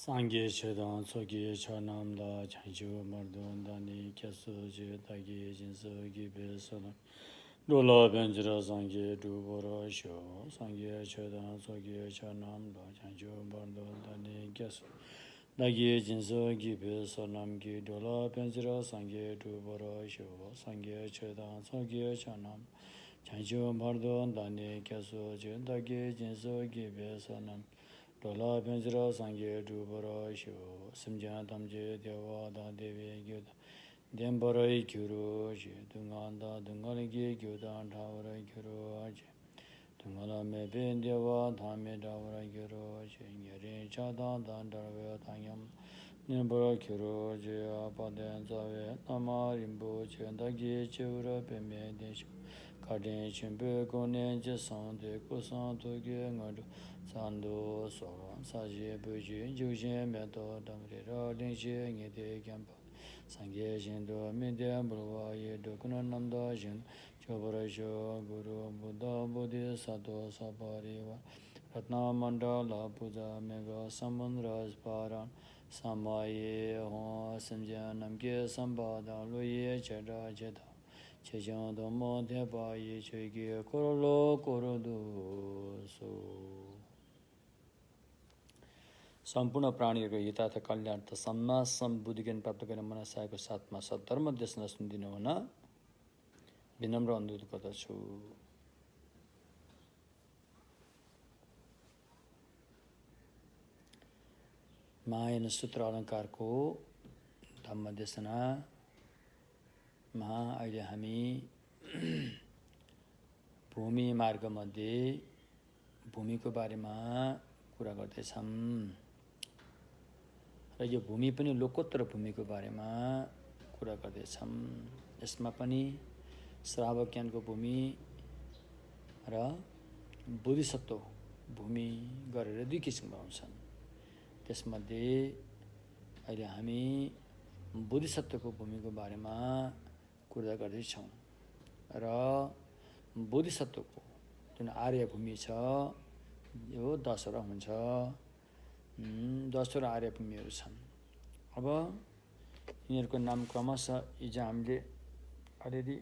상계 최단 소기 천남다 장주 머던다니 캐서제 다기 진서기 베서나 놀라 변지라 상계 두보라쇼 상계 최단 소기 천남다 장주 머던다니 캐서 다기 진서기 베서남기 놀라 변지라 상계 두보라쇼 상계 최단 소기 천남 장주 머던다니 캐서제 다기 진서기 베서남 Dola Benjira Sangye Dubara Sho Simjan Tamje Devada Devi Gyuda Dembarai Gyuru Je Dunganda Dungalagi Gyuda Davara Gyuru Je Dungala Mebe Deva Dhame Davara Gyuru Je Nyeri Chada Dandarve Tanyam Nimbara Gyuru Je Apaden Zave Nama Rimbo Je Dagi Chevra Peme Desho Kadin Chimbe Gone Je Sande Kusan Toge Ngadu Sando Soro Saji Buji Jujin Meto Damri Radin Shi Ngede Gyampa Sangye Jindo Midya Bulwa Yedo Kuna Namda Jin Chobara Sho Guru Buddha Bodhi Sato Sapariva Ratna Mandala Puja Mega Samundraj Paran Samaye Ho Simja Namge Sambada Luye Cheda Cheda Chejang Domo Deba Ye Chege Korolo Korodu So सम्पूर्ण प्राणीहरूको हितार्थ कल्याणार्थ सम्मा सम्बुद्धि ज्ञान प्राप्त गर्ने मनसायको साथमा सद्धर्म देश नसुनिदिनु हुन विनम्र अनुरोध गर्दछु। महायान सूत्र अलङ्कारको धम्म देशनामा अहिले हामी भूमि मार्गमध्ये भूमिको बारेमा कुरा गर्दैछौँ र यो भूमि पनि लोकोत्तर भूमिको बारेमा कुरा गर्दैछौँ। यसमा पनि श्रावक ज्ञानको भूमि र बोधिसत्व भूमि गरेर दुई किसिमका हुन्छन्। त्यसमध्ये अहिले हामी बोधिसत्वको भूमिको बारेमा कुरा गर्दैछौँ र बोधिसत्वको जुन आर्य भूमि छ यो 10 वटा हुन्छ। 10 वटा आर्य भूमिहरू छन्। अब यिनीहरूको नाम क्रमशः हिजो हामीले अलिअलि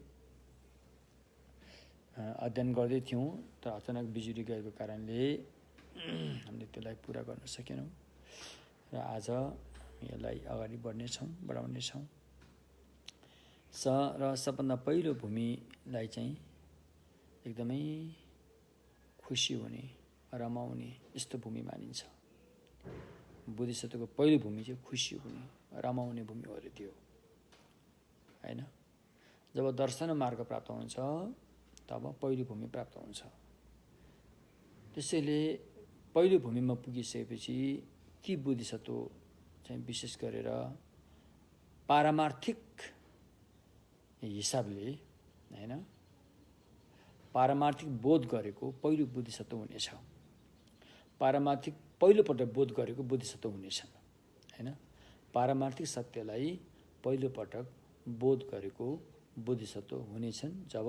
अध्ययन गर्दै थियौँ, तर अचानक बिजुली गएको कारणले हामीले त्यसलाई पुरा गर्न सकेनौँ र आज यसलाई अगाडि बढाउनेछौँ। र सबभन्दा पहिलो भूमिलाई चाहिँ एकदमै खुसी हुने रमाउने यस्तो भूमि मानिन्छ। बोधिसत्वको पहिलो भूमि चाहिँ खुसी हुने रमाउने भूमि हो अरे त्यो, हैन? जब दर्शन मार्ग प्राप्त हुन्छ तब पहिलो भूमि प्राप्त हुन्छ। त्यसैले पहिलो भूमिमा पुगिसकेपछि ती बोधिसत्व चाहिँ विशेष गरेर पारमार्थिक हिसाबले, हैन, पारमार्थिक बोध गरेको पहिलो बोधिसत्व हुनेछ। पारमार्थिक पहिलोपटक बोध गरेको बोधिसत्व हुनेछन्, हैन? पारमार्थिक सत्यलाई पहिलोपटक बोध गरेको बोधिसत्व हुनेछन् जब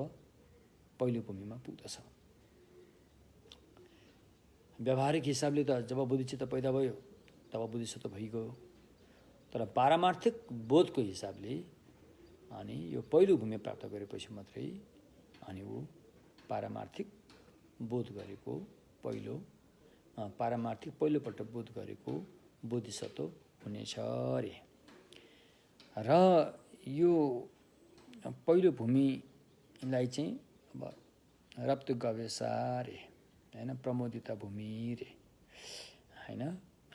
पहिलो भूमिमा पुग्दछ। व्यावहारिक हिसाबले त जब बोधिचित्त पैदा भयो तब बोधिसत्व भइगयो, तर पारमार्थिक बोधको हिसाबले अनि यो पहिलो भूमि प्राप्त गरेपछि मात्रै अनि ऊ पारमार्थिक बोध गरेको पारमार्थिक पहिलोपटक बोध गरेको बोधिसत्व हुनेछ अरे। र यो पहिलो भूमिलाई चाहिँ अब रप्त गवेषा रे, हैन, प्रमोदिता भूमि रे, हैन।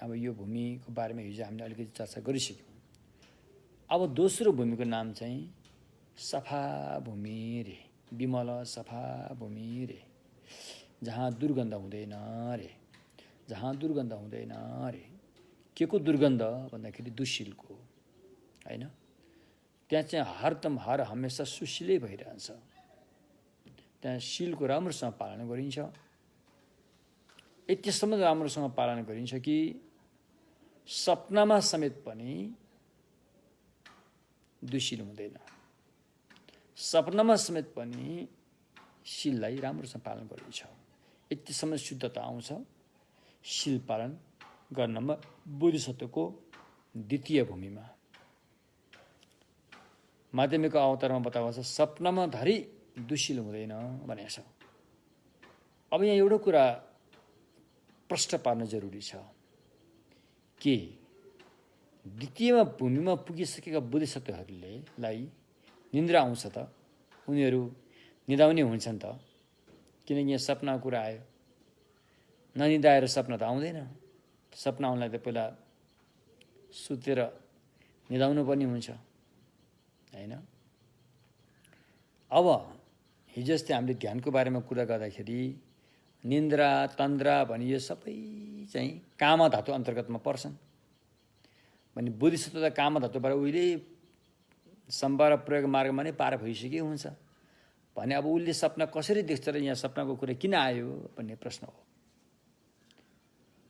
अब यो भूमिको बारेमा हिजो हामीले अलिकति चर्चा गरिसक्यौँ। अब दोस्रो भूमिको नाम चाहिँ सफा भूमि रे, विमल सफा भूमि रे, जहाँ दुर्गन्ध हुँदैन रे, जहाँ दुर्गन्ध हुँदैन रे। के को दुर्गन्ध भन्दाखेरि दुशीलको, हैन? त्यहाँ चाहिँ हर हमेशा सुशीलै भइरहन्छ। त्यहाँ शीलको राम्रोसँग पालना गरिन्छ। यतिसम्म राम्रोसँग पालना गरिन्छ कि सपनामा समेत पनि दुशील हुँदैन। सपनामा समेत पनि शीललाई राम्रोसँग पालन गरिन्छ। यतिसम्म शुद्धता आउँछ शील पालन गर्नमा बोधिसत्वको द्वितीय भूमिमा माध्यमिक अवतारमा बताएको छ सपनामा धरि दुशील हुँदैन भनेको छ। अब यहाँ एउटा कुरा प्रश्न पार्न जरुरी छ कि द्वितीयमा भूमिमा पुगिसकेका बोधिसत्वहरूलाई निन्द्रा आउँछ त, उनीहरू निदाउने हुन्छन् त, किनकि यहाँ सपनाको कुरा आयो। ननिदाएर सपना त आउँदैन। सपना आउनलाई त पहिला सुतेर निदाउनु पर्ने हुन्छ हैन। अब हिजो जस्तै हामीले ध्यानको बारेमा कुरा गर्दाखेरि निन्द्रा तन्द्रा भने यो सबै चाहिँ काम धातु अन्तर्गतमा पर्छन्। भने बोधिसत्व त काम धातुबाट उहिले सम्भार प्रयोग मार्गमा नै पार भइसकेको हुन्छ भने अब उसले सपना कसरी देख्छ र यहाँ सपनाको कुरा किन आयो भन्ने प्रश्न हो।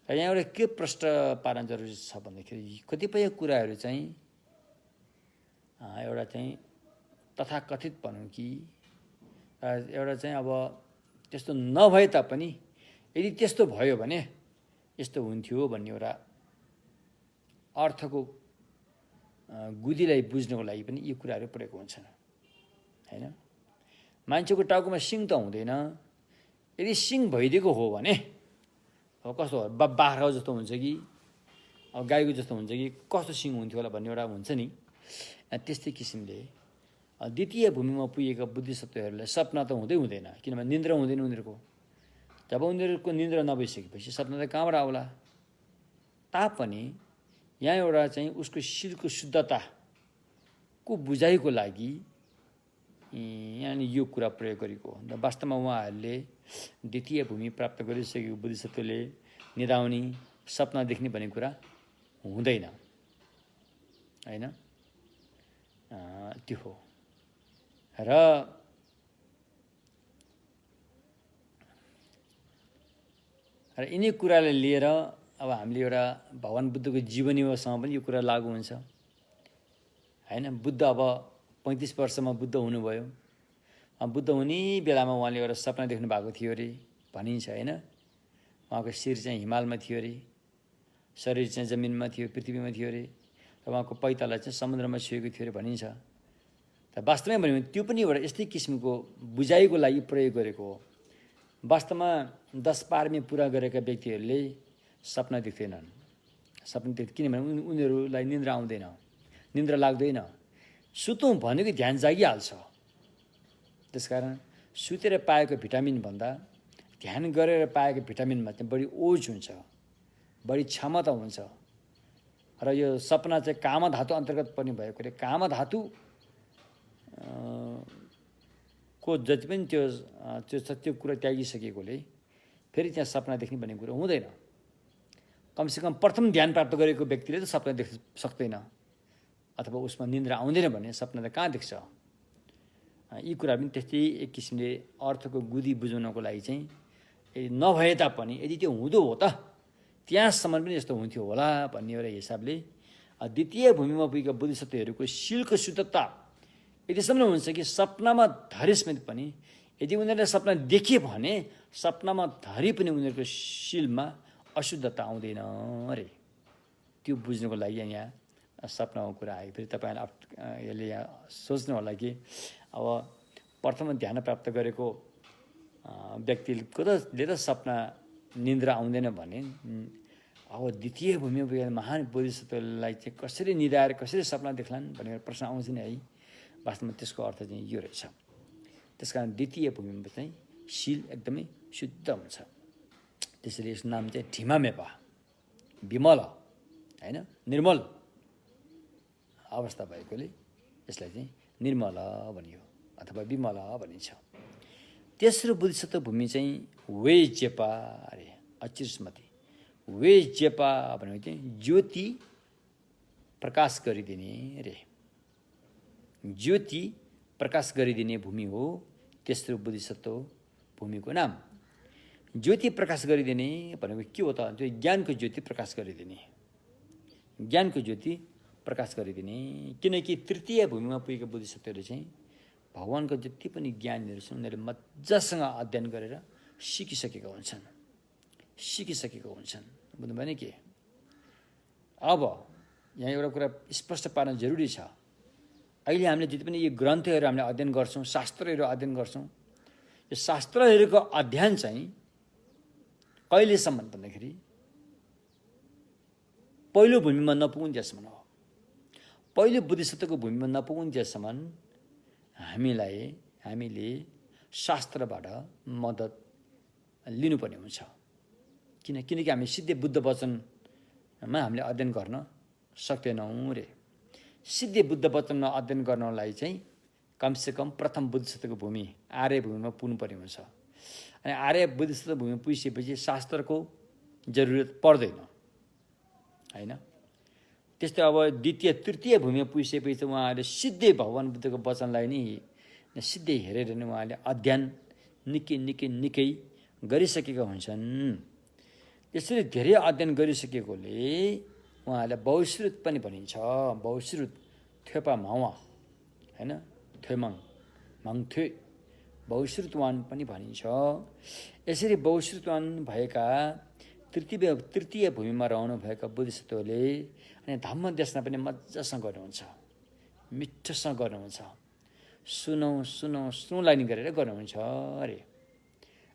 यहाँ एउटा के प्रश्न पार्न जरुरी छ भन्दाखेरि कतिपय कुराहरू चाहिँ एउटा चाहिँ तथाकथित भनौँ कि एउटा चाहिँ अब त्यस्तो नभए तापनि यदि त्यस्तो भयो भने यस्तो हुन्थ्यो भन्ने एउटा अर्थको गुदीलाई बुझ्नको लागि पनि यी कुराहरू परेको हुन्छन् हैन। मान्छेको टाउकोमा सिङ त हुँदैन। यदि सिङ भइदिएको हो भने अब कस्तो हो, बाख्राको जस्तो हुन्छ कि अब गाईको जस्तो हुन्छ कि कस्तो सिङ हुन्थ्यो होला भन्ने एउटा हुन्छ नि। त्यस्तै किसिमले द्वितीय भूमिमा पुगेका बुद्धिसत्वहरूलाई सपना त हुँदैन, किनभने निन्द्रा हुँदैन उनीहरूको। जब उनीहरूको निन्द्रा नभइसकेपछि सपना त कहाँबाट आउला। तापनि यहाँ एउटा चाहिँ उसको शिरको शुद्धताको बुझाइको लागि यहाँ यो कुरा प्रयोग गरेको हो। वास्तवमा उहाँहरूले द्वितीय भूमि प्राप्त गरिसकेको बोधिसत्वले निदाउने सपना देख्ने भन्ने कुरा हुँदैन हैन। त्यो हो र यिनै कुरालाई लिएर अब हामीले एउटा भगवान बुद्धको जीवनीसँग पनि यो कुरा लागू हुन्छ हैन। बुद्ध अब 35 वर्षमा बुद्ध हुनुभयो। बुद्ध हुने बेलामा उहाँले एउटा सपना देख्नु भएको थियो अरे भनिन्छ हैन। उहाँको शिर चाहिँ हिमालमा थियो अरे, शरीर चाहिँ जमिनमा थियो, पृथ्वीमा थियो अरे, र उहाँको पैताला चाहिँ समुद्रमा छुएको थियो अरे भनिन्छ। त वास्तवमै भन्यो भने त्यो पनि एउटा यस्तै किसिमको बुझाइको लागि प्रयोग गरेको हो। वास्तवमा 10 पारमी पुरा गरेका व्यक्तिहरूले सपना देख्दैनन्। सपना किनभने उनीहरूलाई निन्द्रा आउँदैन, निन्द्रा लाग्दैन। सुतौँ भनेको ध्यान जागिहाल्छ। त्यसकारण सुतेर पाएको भिटामिन भन्दा ध्यान गरेर पाएको भिटामिनमा चाहिँ बढी ओज हुन्छ, बढी क्षमता हुन्छ। र यो सपना चाहिँ काम धातु अन्तर्गत पर्ने भएकोले काम धातु को जति पनि त्यो कुरा त्यागिसकेकोले फेरि त्यहाँ सपना देख्ने भन्ने कुरा हुँदैन। कमसेकम प्रथम ध्यान प्राप्त गरेको व्यक्तिले त सपना देख्न सक्दैन, अथवा उसमा निन्द्रा आउँदैन भने सपना त कहाँ देख्छ। यी कुरा पनि त्यस्तै एक किसिमले अर्थको गुदी बुझाउनको लागि चाहिँ यदि नभए तापनि यदि त्यो हुँदो हो त त्यहाँसम्म पनि यस्तो हुन्थ्यो होला भन्ने एउटा हिसाबले द्वितीय भूमिमा पुगेका बोधिसत्वहरूको शीलको शुद्धता यतिसम्म हुन्छ कि सपनामा धरि समेत पनि यदि उनीहरूले सपना देखे भने सपनामा धरि पनि उनीहरूको शीलमा अशुद्धता आउँदैन अरे। त्यो बुझ्नको लागि यहाँ सपनाको कुरा आयो। फेरि तपाईँहरूले यसले यहाँ सोच्नु होला कि अब प्रथम ध्यान प्राप्त गरेको व्यक्तिको त सपना निन्द्रा आउँदैन भने अब द्वितीय भूमिमा पुगेका महान बोधिसत्वलाई चाहिँ कसरी निदाएर कसरी सपना देख्लान् भनेर प्रश्न आउँछ नि है। वास्तवमा त्यसको अर्थ चाहिँ यो रहेछ। त्यसकारण द्वितीय भूमिमा चाहिँ शील एकदमै शुद्ध हुन्छ। त्यसैले यसको नाम चाहिँ ढिमामेपा, विमल हैन, निर्मल अवस्था भएकोले यसलाई चाहिँ निर्मल भनियो अथवा विमल भनिन्छ। तेस्रो बोधिसत्व भूमि चाहिँ वेजेपा अरे अचिस्मती। वेजेपा भनेको चाहिँ ज्योति प्रकाश गरिदिने रे, ज्योति प्रकाश गरिदिने भूमि हो तेस्रो बोधिसत्व भूमिको नाम। ज्योति प्रकाश गरिदिने भनेको के हो त? त्यो ज्ञानको ज्योति प्रकाश गरिदिने, ज्ञानको ज्योति प्रकाश गरिदिने। किनकि तृतीय भूमिमा पुगेको बोधिसत्वहरूले चाहिँ भगवानको जति पनि ज्ञानहरू छन् उनीहरूले मजासँग अध्ययन गरेर सिकिसकेका हुन्छन्। बुझ्नुभयो नि के? अब यहाँ एउटा कुरा स्पष्ट पार्न जरुरी छ। अहिले हामीले जति पनि यो ग्रन्थहरू हामीले अध्ययन गर्छौँ, शास्त्रहरू अध्ययन गर्छौँ, यो शास्त्रहरूको अध्ययन चाहिँ कहिलेसम्म भन्दाखेरि पहिलो भूमिमा नपुगुन्जेलसम्म हो। पहिलो बुद्धिसत्वको भूमिमा नपुगुन्जेलसम्म हामीले शास्त्रबाट मद्दत लिनुपर्ने हुन्छ। किनकि हामी सिधै बुद्ध वचनमा हामीले अध्ययन गर्न सक्दैनौँ रे। सिधै बुद्ध वचनमा अध्ययन गर्नलाई चाहिँ कमसेकम प्रथम बुद्धिसत्वको भूमि आर्य भूमिमा पुग्नुपर्ने हुन्छ। अनि आर्य बुद्धिसत्व भूमिमा पुगिसकेपछि शास्त्रको जरुरत पर्दैन, होइन? त्यस्तै अब द्वितीय तृतीय भूमिमा पुगिसकेपछि चाहिँ उहाँहरूले सिधै भगवान् बुद्धको वचनलाई नै सिधै हेरेर नै उहाँले अध्ययन निकै गरिसकेका हुन्छन्। यसरी धेरै अध्ययन गरिसकेकोले उहाँहरूलाई बहुश्रुत पनि भनिन्छ। बहुश्रुत थ्योपा मावा, होइन? थ्योमङ मङथ्वे बहुश्रुतवान पनि भनिन्छ। यसरी बहुश्रुतवान भएका तृतीय भूमिमा रहनुभएका बुद्धिसत्वले अनि धम्म देशना पनि मजासँग गर्नुहुन्छ, मिठोसँग गर्नुहुन्छ। सुनौलाई नि गरेर गर्नुहुन्छ अरे।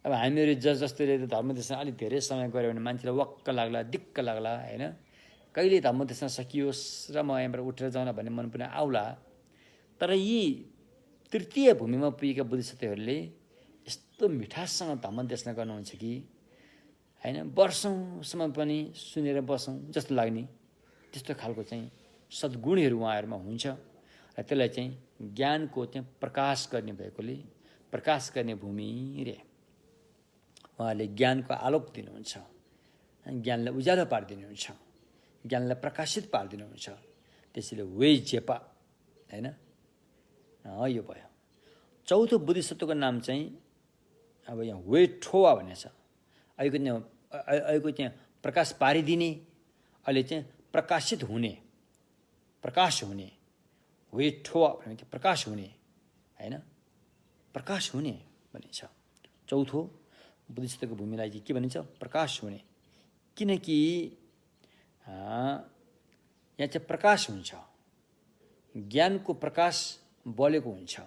अब हामीहरू जस्तोले त धर्म देशमा अलिक धेरै समय गऱ्यो भने मान्छेलाई वक्क लाग्ला, दिक्क लाग्ला, होइन? कहिले धर्म देशमा सकियोस् र म यहाँबाट उठेर जाउँ भन्ने मन पनि आउला। तर यी तृतीय भूमिमा पुगेका बुद्धिसत्वहरूले यस्तो मिठाससँग धम्म देशना गर्नुहुन्छ कि, होइन? वर्षौँसम्म पनि सुनेर बसौँ जस्तो लाग्ने त्यस्तो खालको चाहिँ सद्गुणहरू उहाँहरूमा हुन्छ। र त्यसलाई चाहिँ ज्ञानको चाहिँ प्रकाश गर्ने भएकोले प्रकाश गर्ने भूमि रे। उहाँले ज्ञानको आलोक दिनुहुन्छ, ज्ञानलाई उज्यालो पारिदिनुहुन्छ, ज्ञानलाई प्रकाशित पारिदिनुहुन्छ। त्यसैले वे जेपा, होइन? यो भयो। चौथो बुद्धिसत्वको नाम चाहिँ अब यहाँ वे ठोवा भन्ने छ। अहिलेको चाहिँ प्रकाश पारिदिने, अहिले चाहिँ प्रकाशित हुने, प्रकाश हुने। वे ठोवा भने प्रकाश हुने, होइन? प्रकाश हुने भनिन्छ। चौथो बुद्धिसत्वको भूमिलाई चाहिँ के भनिन्छ? प्रकाश हुने। किनकि यहाँ चाहिँ प्रकाश हुन्छ, ज्ञानको प्रकाश बलेको हुन्छ,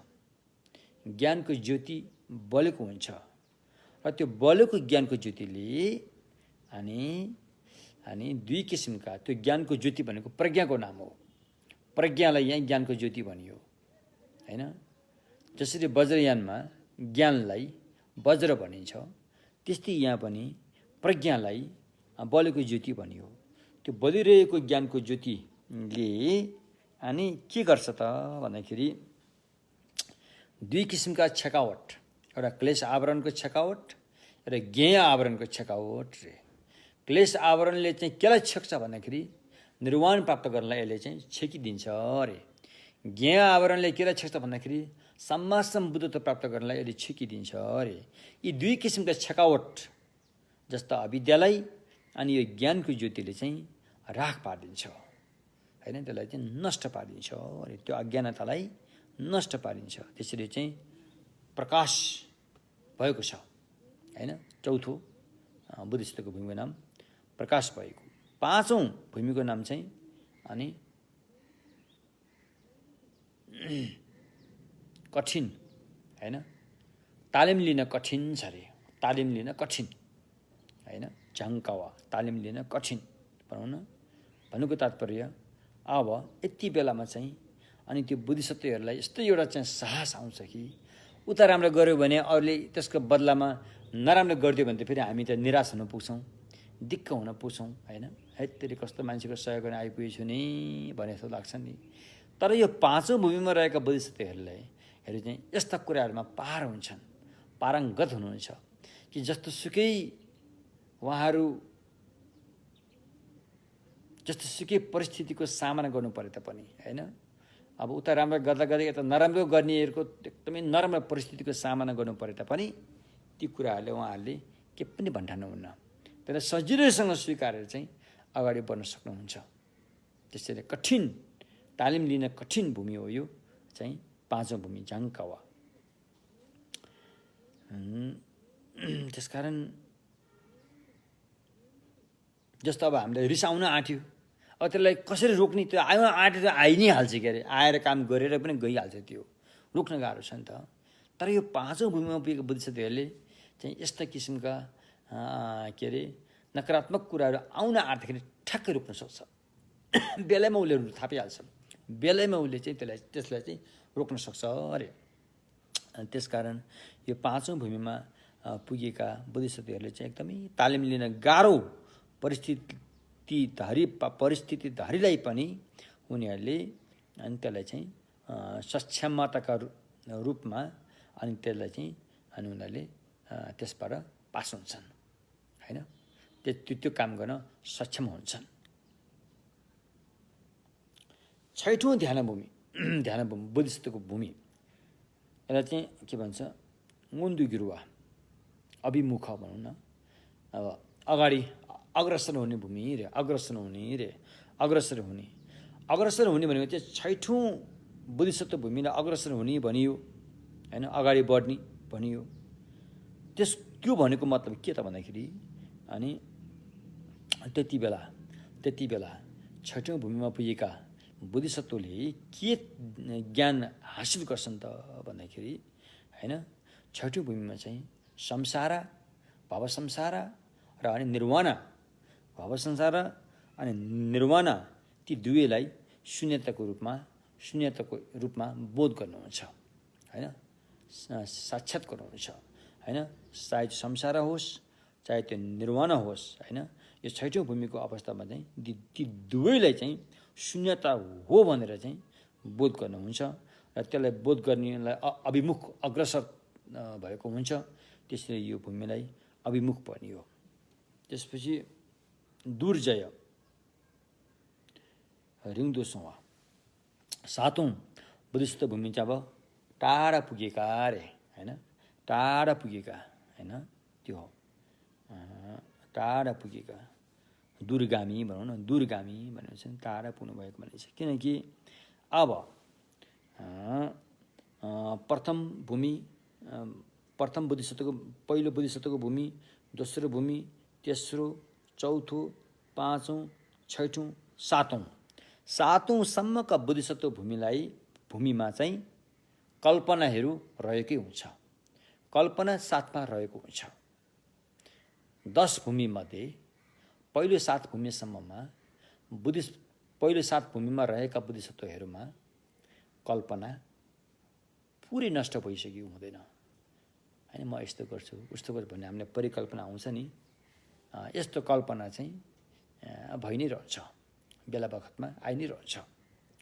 ज्ञानको ज्योति बलेको हुन्छ। र त्यो बलेको ज्ञानको ज्योतिले अनि दुई किसिमका, त्यो ज्ञानको ज्योति भनेको प्रज्ञाको नाम हो। प्रज्ञालाई यहाँ ज्ञानको ज्योति भनियो, होइन? जसरी वज्रयानमा ज्ञानलाई वज्र भनिन्छ, त्यस्तै यहाँ पनि प्रज्ञालाई बलेको ज्योति भनियो। त्यो बलिरहेको ज्ञानको ज्योतिले अनि के गर्छ त भन्दाखेरि दुई किसिमका छेकावट, एउटा क्लेश आवरणको छेकावट र ज्ञेय आवरणको छेकावट रे। क्लेश आवरणले चाहिँ केलाई छेक्छ भन्दाखेरि निर्वाण प्राप्त गर्नलाई यसले चाहिँ छेकिदिन्छ अरे। ज्ञेय आवरणले केलाई छेक्छ भन्दाखेरि सम्मासम बुद्धत्व प्राप्त गर्नलाई यसले छेकिदिन्छ अरे। यी दुई किसिमका छेकावट जस्ता अविद्यालाई अनि यो ज्ञानको ज्योतिले चाहिँ राख पारिदिन्छ, होइन? त्यसलाई चाहिँ नष्ट पारिदिन्छ अरे। त्यो अज्ञानतालाई नष्ट पारिदिन्छ। त्यसरी चाहिँ प्रकाश भएको छ, होइन? चौथो बुद्धिसत्वको भूमिको नाम प्रकाश भएको। पाँचौँ भूमिको नाम चाहिँ अनि कठिन, होइन? तालिम लिन कठिन छ अरे। तालिम लिन कठिन, होइन? झङ्कावा तालिम लिन कठिन भनौँ न। भन्नुको तात्पर्य अब यति बेलामा चाहिँ अनि त्यो बुद्धिसत्वहरूलाई यस्तो एउटा चाहिँ साहस आउँछ कि उता राम्रो गऱ्यो भने अरूले त्यसको बदलामा नराम्रो गरिदियो भने त फेरि हामी त निराश हुन पुग्छौँ, दिक्क हुन पुग्छौँ, होइन? है त्यसले कस्तो मान्छेको सहयोग गर्न आइपुगेछु नि भने जस्तो लाग्छ नि। तर यो पाँचौँ भूमिमा रहेका बुद्धिसत्वहरू चाहिँ यस्ता कुराहरूमा पार हुन्छन्, पारङ्गत हुनुहुन्छ कि जस्तो सुकै उहाँहरू जस्तो सुकै परिस्थितिको सामना गर्नु परे तापनि, होइन? अब उता राम्रो गर्दा गर्दै यता नराम्रो गर्नेहरूको एकदमै नराम्रो परिस्थितिको सामना गर्नु परे तापनि ती कुराहरूले उहाँहरूले के पनि भन्ठान्नुहुन्न। त्यसलाई सजिलैसँग स्वीकारेर चाहिँ अगाडि बढ्न सक्नुहुन्छ। त्यसैले कठिन तालिम लिन कठिन भूमि हो यो चाहिँ पाँचौँ भूमि झाङ्कावा। त्यसकारण जस्तो अब हामीलाई रिस आउन आँट्यो, अब त्यसलाई कसरी रोक्ने? त्यो आयो आँटेर आइ नै हाल्छ के अरे, आएर काम गरेर पनि गइहाल्छ, त्यो रोक्न गाह्रो छ नि त। तर यो पाँचौँ भूमिमा पुगेको बुद्धिस्टहरूले चाहिँ यस्ता किसिमका के अरे नकारात्मक कुराहरू आउन आँट्दाखेरि ठ्याक्कै रोक्न सक्छ। बेलैमा उसले थापिहाल्छ, बेलैमा उसले चाहिँ त्यसलाई चाहिँ रोक्न सक्छ अरे। त्यसकारण यो पाँचौँ भूमिमा पुगेका बुद्धिस्टहरूले चाहिँ एकदमै तालिम लिन गाह्रो परिस्थितिधरीलाई पनि उनीहरूले अनि त्यसलाई चाहिँ सक्षमताका रूपमा अनि त्यसलाई चाहिँ अनि उनीहरूले त्यसबाट पास हुन्छन् हैन, त्यो काम गर्न सक्षम हुन्छन्। छैठौँ ध्यानभूमि बुद्धिस्टको भूमि, यसलाई चाहिँ के भन्छ, मुन्दु गिरुवा अभिमुख भनौँ न। अब अगाडि अग्रसर हुने भूमि रे, अग्रसर हुने भनेको चाहिँ छैठौँ बुद्धिस्ट भूमिलाई अग्रसर हुने भनियो हैन, अगाडि बढ्ने भनियो। त्यो भनेको मतलब के त भन्दाखेरि अनि त्यति बेला छैठौँ भूमिमा पुगेका बुद्धिसत्वले के ज्ञान हासिल गर्छन् त भन्दाखेरि हैन, छैठौँ भूमिमा चाहिँ संसार, भव संसार र अनि निर्वाणा, भव संसार अनि निर्वाणा, ती दुवैलाई शून्यताको रूपमा बोध गर्नुहुन्छ हैन, साक्षात गर्नुहुन्छ हैन। चाहे संसार होस् चाहे त्यो निर्वाणा होस् हैन, यो छैठौँ भूमिको अवस्थामा चाहिँ ती दुवैलाई चाहिँ शून्यता हो भनेर चाहिँ बोध गर्नुहुन्छ र त्यसलाई बोध गर्नेलाई अभिमुख अग्रसर भएको हुन्छ। त्यसरी यो भूमिलाई अभिमुख भनियो। त्यसपछि दुर्जय रिङदोसोवा सातौँ बुद्धिस्ट भूमि चाहिँ अब टाढा पुगेका रे हैन, टाढा पुगेका हैन, त्यो हो टाढा पुगेका दूरगामी भनौँ न, दूरगामी भनेर चाहिँ टाढा पुग्नु भएको भनिन्छ। किनकि अब प्रथम बुद्धिस्टको पहिलो बुद्धिस्टको भूमि, दोस्रो भूमि, तेस्रो, चौथो, पाँचौँ, छैठौँ, सातौँसम्मका बुद्धिस्ट भूमिमा चाहिँ कल्पनाहरू रहेकै हुन्छ। कल्पना साथमा रहेको हुन्छ। 10 भूमिमध्ये पहिलो 7 भूमिसम्ममा पहिलो 7 भूमिमा रहेका बुद्धिसत्वहरूमा कल्पना पुरै नष्ट भइसक्यो हुँदैन हैन। म यस्तो गर्छु उस्तो गर्छु भन्ने हामीले परिकल्पना आउँछ नि, यस्तो कल्पना चाहिँ भइ नै रहन्छ, बेला बखतमा आइ नै रहन्छ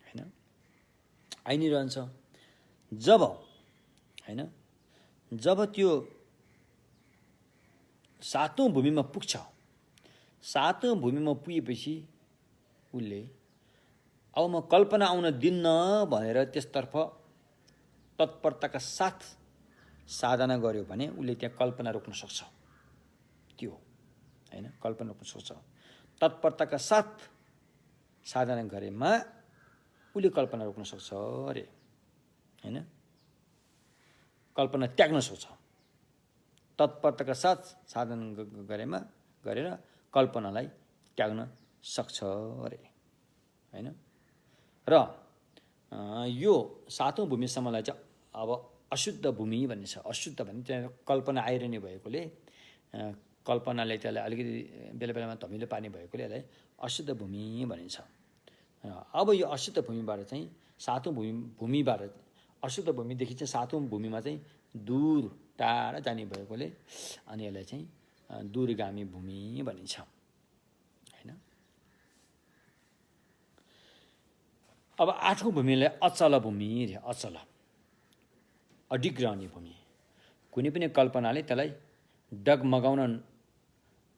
हैन, आइ नै रहन्छ। जब त्यो सातौँ भूमिमा पुग्छ, सातौँ भूमिमा पुगेपछि उसले अब म कल्पना आउन दिन्न भनेर त्यसतर्फ तत्परताका साथ साधना गर्यो भने उसले त्यहाँ कल्पना रोक्न सक्छ। त्यो हैन, कल्पना रोक्न सक्छ। तत्परताका साथ साधना गरेमा उसले कल्पना रोक्न सक्छ अरे हैन, कल्पना त्याग्न सक्छ। तत्परताका साथ साधना गरेर कल्पनालाई त्याग्न सक्छ अरे हैन। र यो सातौँ भूमिसम्मलाई चाहिँ अब अशुद्ध भूमि भन्ने छ। अशुद्ध भने त्यहाँ कल्पना आइरहने भएकोले, कल्पनाले त्यसलाई अलिकति बेला बेलामा धमिलो पार्ने भएकोले यसलाई अशुद्ध भूमि भनिन्छ। अब यो अशुद्ध भूमिबाट चाहिँ सातौँ भूमिबाट अशुद्ध भूमिदेखि चाहिँ सातौँ भूमिमा चाहिँ दूर टाढा जाने भएकोले अनि यसलाई चाहिँ दूरगामी भूमि भनिन्छ हैन। अब आठौँ भूमिलाई अचल भूमि रे, अचल अडिग रहने भूमि। कुनै पनि कल्पनाले त्यसलाई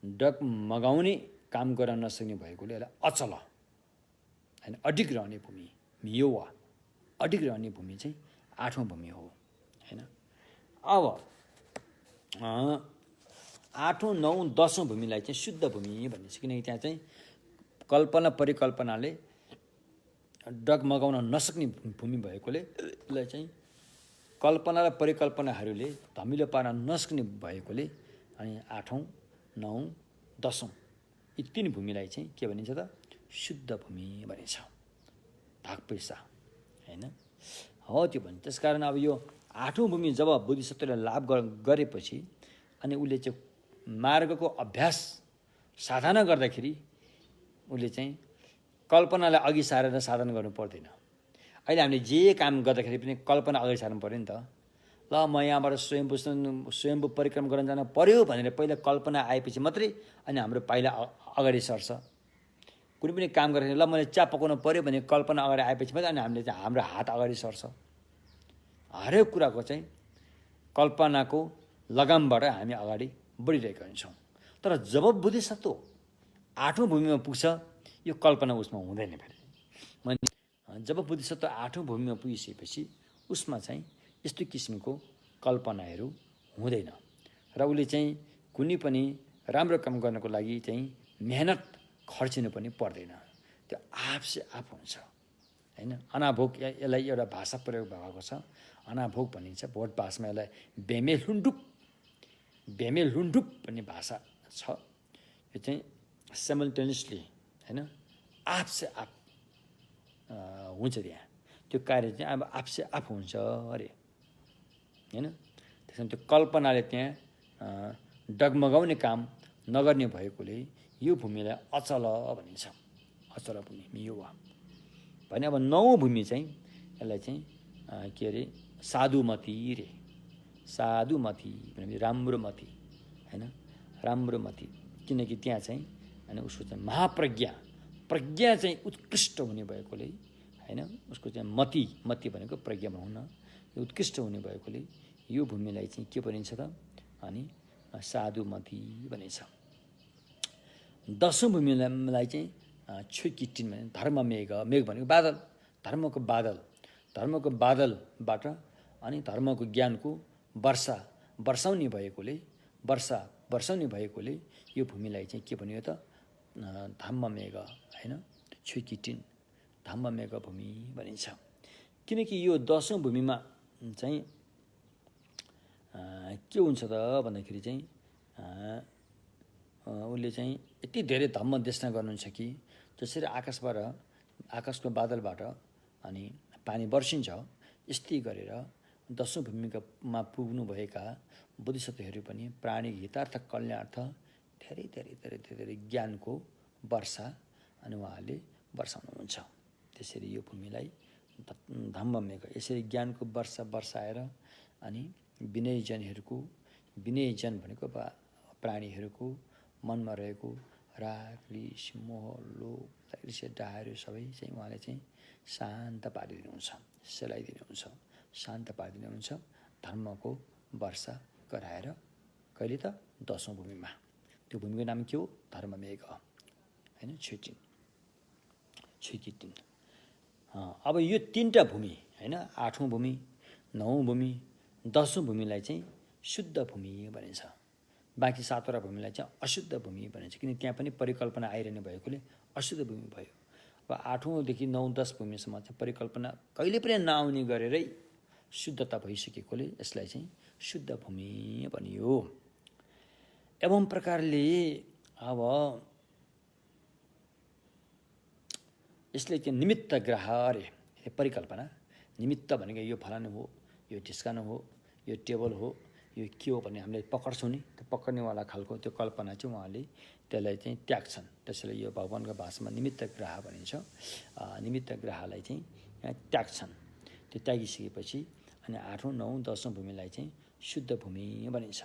डगमगाउने काम गर्न नसक्ने भएकोले यसलाई अचल हैन, अडिग रहने भूमि, मियोवा अडिग रहने भूमि चाहिँ आठौँ भूमि हो हैन। अब 8औँ 9औँ 10औँ भूमिलाई चाहिँ शुद्ध भूमि भनिन्छ। किनकि त्यहाँ चाहिँ कल्पना परिकल्पनाले डगमगाउन नसक्ने भूमि भएकोले यसलाई चाहिँ कल्पना र परिकल्पनाहरूले धमिलो पार्न नसक्ने भएकोले अनि 8औँ 9औँ 10औँ यी 3 भूमिलाई चाहिँ के भनिन्छ त, शुद्ध भूमि भनिन्छ। भाग पैसा हैन हो त्यो भने। त्यसकारण अब यो 8औं भूमि जब बोधिसत्वले लाभ गरेपछि अनि उसले चाहिँ मार्गको अभ्यास साधना गर्दाखेरि उसले चाहिँ कल्पनालाई अघि सारेर साधना गर्नु पर्दैन। अहिले हामीले जे काम गर्दाखेरि पनि कल्पना अगाडि सार्नु पऱ्यो नि त। ल म यहाँबाट स्वयम्भू परिक्रमा गर्न जान पर्यो भनेर पहिला कल्पना आएपछि मात्रै अनि हाम्रो पाइला अगाडि सर्छ। कुनै पनि काम गर्दाखेरि ल मैले चिया पकाउनु पर्यो भने कल्पना अगाडि आएपछि मात्रै अनि हामीले चाहिँ हाम्रो हात अगाडि सर्छ। हरेक कुराको चाहिँ कल्पनाको लगामबाट हामी अगाडि बढिरहेका हुन्छौँ। तर जब बोधिसत्व 8औं भूमिमा पुग्छ यो कल्पना उसमा हुँदैन फेरि। जब बोधिसत्व 8औं भूमिमा पुगिसकेपछि उसमा चाहिँ यस्तो किसिमको कल्पनाहरू हुँदैन र उसले चाहिँ कुनै पनि राम्रो काम गर्नको लागि चाहिँ मेहनत खर्चिनु पनि पर्दैन। त्यो आफसे आफ हुन्छ हैन। अनाभोग यसलाई एउटा भाषा प्रयोग भएको छ, अनाभोग भनिन्छ। भोट भाषामा यसलाई बेमेलुन्डुप भन्ने भाषा छ। यो चाहिँ साइमल्टेनियसली हैन आफसे आफ हुन्छ। त्यहाँ त्यो कार्य चाहिँ अब आफसे आफ हुन्छ अरे हैन। त्यसमा त्यो कल्पनाले त्यहाँ डगमगाउने काम नगर्ने भएकोले यो भूमिलाई अचल भनिन्छ। अचल भूमि यो हो भने। अब 9औं भूमि चाहिँ यसलाई चाहिँ के अरे साधुमती रे। साधुमती भने राम्रो मती हैन, राम्रो मती। किनकि त्यहाँ चाहिँ अनि उसको चाहिँ प्रज्ञा चाहिँ उत्कृष्ट हुने भएकोले हैन, उसको चाहिँ मती भनेको प्रज्ञा भनौँ न, उत्कृष्ट हुने भएकोले यो भूमिलाई चाहिँ के भनिन्छ त अनि साधुमती भनिन्छ। 10औं भूमिलाई चाहिँ छुकिटिन भने धर्ममेघ। मेघ भनेको बादल, धर्मको बादलबाट अनि धर्मको ज्ञानको वर्षाउने भएकोले यो भूमिलाई चाहिँ के भनियो त धम्ममेघ हैन, छुकिटिन धम्ममेघ भूमि भनिन्छ। किनकि यो 10औं भूमिमा चाहिँ के हुन्छ त भन्दाखेरि चाहिँ उसले चाहिँ यति धेरै धम्म देशना गर्नुहुन्छ कि जसरी आकाशको बादलबाट अनि पानी वर्षिन्छ यस्तै गरेर 10औं भूमिमा पुग्नुभएका बोधिसत्वहरू पनि प्राणी हितार्थ कल्याणार्थ धेरै धेरै धेरै धेरै ज्ञानको वर्षा अनि उहाँले वर्षाउनुहुन्छ। त्यसरी यो भूमिलाई धम्ममेघ यसरी ज्ञानको वर्षाएर अनि विनयजन भनेको प्राणीहरूको मनमा रहेको राग रिस मोह लोभ ईर्ष्या डाहहरू सबै चाहिँ उहाँले चाहिँ शान्त पारिदिनुहुन्छ, सेलाइदिनुहुन्छ, शान्त पारिदिनुहुन्छ। धर्मको वर्षा गराएर कहिले त 10औं भूमिमा। त्यो भूमिको नाम के हो? धर्ममेघ हैन, छुकिटिन। अब यो 3टा भूमि हैन, 8औं भूमि, 9औं भूमि, 10औं भूमिलाई चाहिँ शुद्ध भूमि भनिन्छ। बाँकी 7वटा भूमिलाई चाहिँ अशुद्ध भूमि भनिन्छ। किन त्यहाँ पनि परिकल्पना आइरहने भएकोले अशुद्ध भूमि भयो। अब 8औँदेखि 9, 10 भूमिसम्म चाहिँ परिकल्पना कहिले पनि नआउने गरेरै शुद्धता भइसकेकोले यसलाई चाहिँ शुद्ध भूमि भनियो। एवं प्रकारले अब यसले चाहिँ निमित्त ग्रह अरे परिकल्पना। निमित्त भनेको यो फलानु हो, यो ढिस्कानु हो, यो टेबल हो, यो के हो भन्ने हामीले पकड्छौँ नि, त्यो पकड्नेवाला खालको त्यो कल्पना चाहिँ उहाँले त्यसलाई चाहिँ त्याग्छन्। त्यसैले यो भगवानको भाषामा निमित्त ग्रह भनिन्छ। निमित्त ग्रहलाई चाहिँ त्याग्छन्। त्यो त्यागिसकेपछि अनि 8औँ, 9औँ, 10औँ भूमिलाई चाहिँ शुद्ध भूमि भनिन्छ।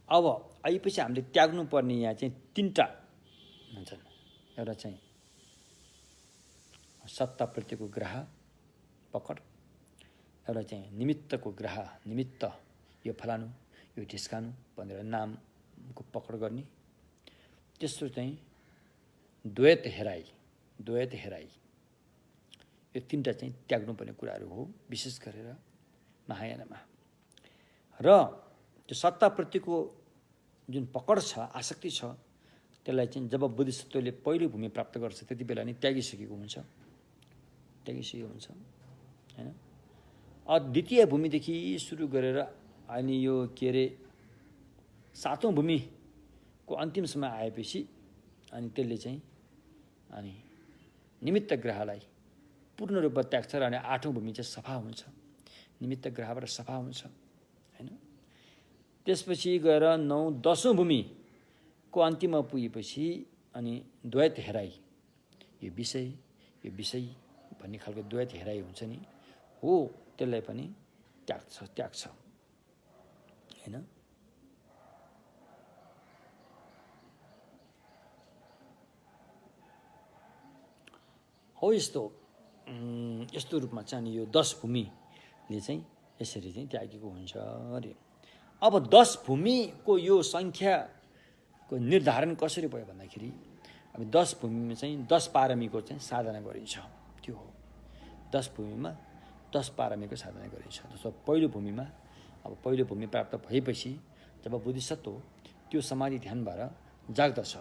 अब आएपछि हामीले त्याग्नुपर्ने यहाँ चाहिँ 3टा हुन्छन्। एउटा चाहिँ सत्ताप्रतिको ग्रह पकड, एउटा चाहिँ निमित्तको ग्रह निमित्त यो फलानु यो ढिस्कानु भनेर नामको पकड गर्ने। तेस्रो चाहिँ द्वैत हेराइ यो 3टा चाहिँ त्याग्नुपर्ने कुराहरू हो विशेष गरेर महायानमा। र त्यो सत्ताप्रतिको जुन पकड छ, आसक्ति छ, त्यसलाई चाहिँ जब बोधिसत्वले पहिलो भूमि प्राप्त गर्छ त्यति बेला नै त्यागिसकेको हुन्छ हैन। द्वितीय भूमिदेखि सुरु गरेर अनि यो के अरे 7औँ भूमि को अन्तिम समय आएपछि अनि त्यसले चाहिँ अनि निमित्त ग्रहलाई पूर्ण रूपमा त्याग्छ र अनि 8औं भूमि चाहिँ सफा हुन्छ, निमित्त ग्रहबाट सफा हुन्छ हैन। त्यसपछि गएर 9 10औं भूमिको अन्तिममा पुगेपछि अनि द्वैत हेराइ, यो विषय भन्ने खालको द्वैत हेराइ हुन्छ नि, हो त्यसलाई पनि त्याग्छ हैन। हो यस्तो रूपमा चाहिँ अनि यो 10 भूमिले चाहिँ यसरी चाहिँ त्यागेको हुन्छ अरे। अब 10 भूमिको यो सङ्ख्याको निर्धारण कसरी भयो भन्दाखेरि अब 10 भूमिमा चाहिँ 10 पारमीको चाहिँ साधना गरिन्छ, त्यो हो। 10 भूमिमा 10 पारमीको साधना गरिन्छ। जस्तो पहिलो भूमि प्राप्त भएपछि जब बोधिसत्व त्यो समाधि ध्यान भएर जाग्दछ,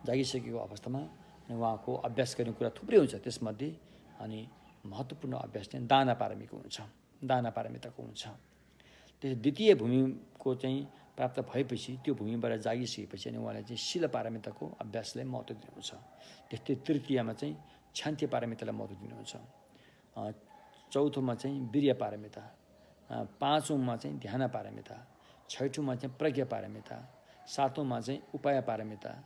जागिसकेको अवस्थामा अनि उहाँको अभ्यास गर्ने कुरा थुप्रै हुन्छ। त्यसमध्ये अनि महत्त्वपूर्ण अभ्यास चाहिँ दाना पारमीको हुन्छ, दाना पारमिताको हुन्छ। त्यस द्वितीय भूमिको चाहिँ प्राप्त भएपछि त्यो भूमिबाट जागिसकेपछि अनि उहाँलाई चाहिँ शील पारमिताको अभ्यासलाई महत्त्व दिनुहुन्छ। त्यस्तै तृतीयमा चाहिँ क्षान्त्य पारमितालाई महत्त्व दिनुहुन्छ। चौथोमा चाहिँ वीर्य पारमिता, पाँचौँमा चाहिँ ध्यान पारमिता, छैठौँमा चाहिँ प्रज्ञा पारमिता, सातौँमा चाहिँ उपाय पारमिता,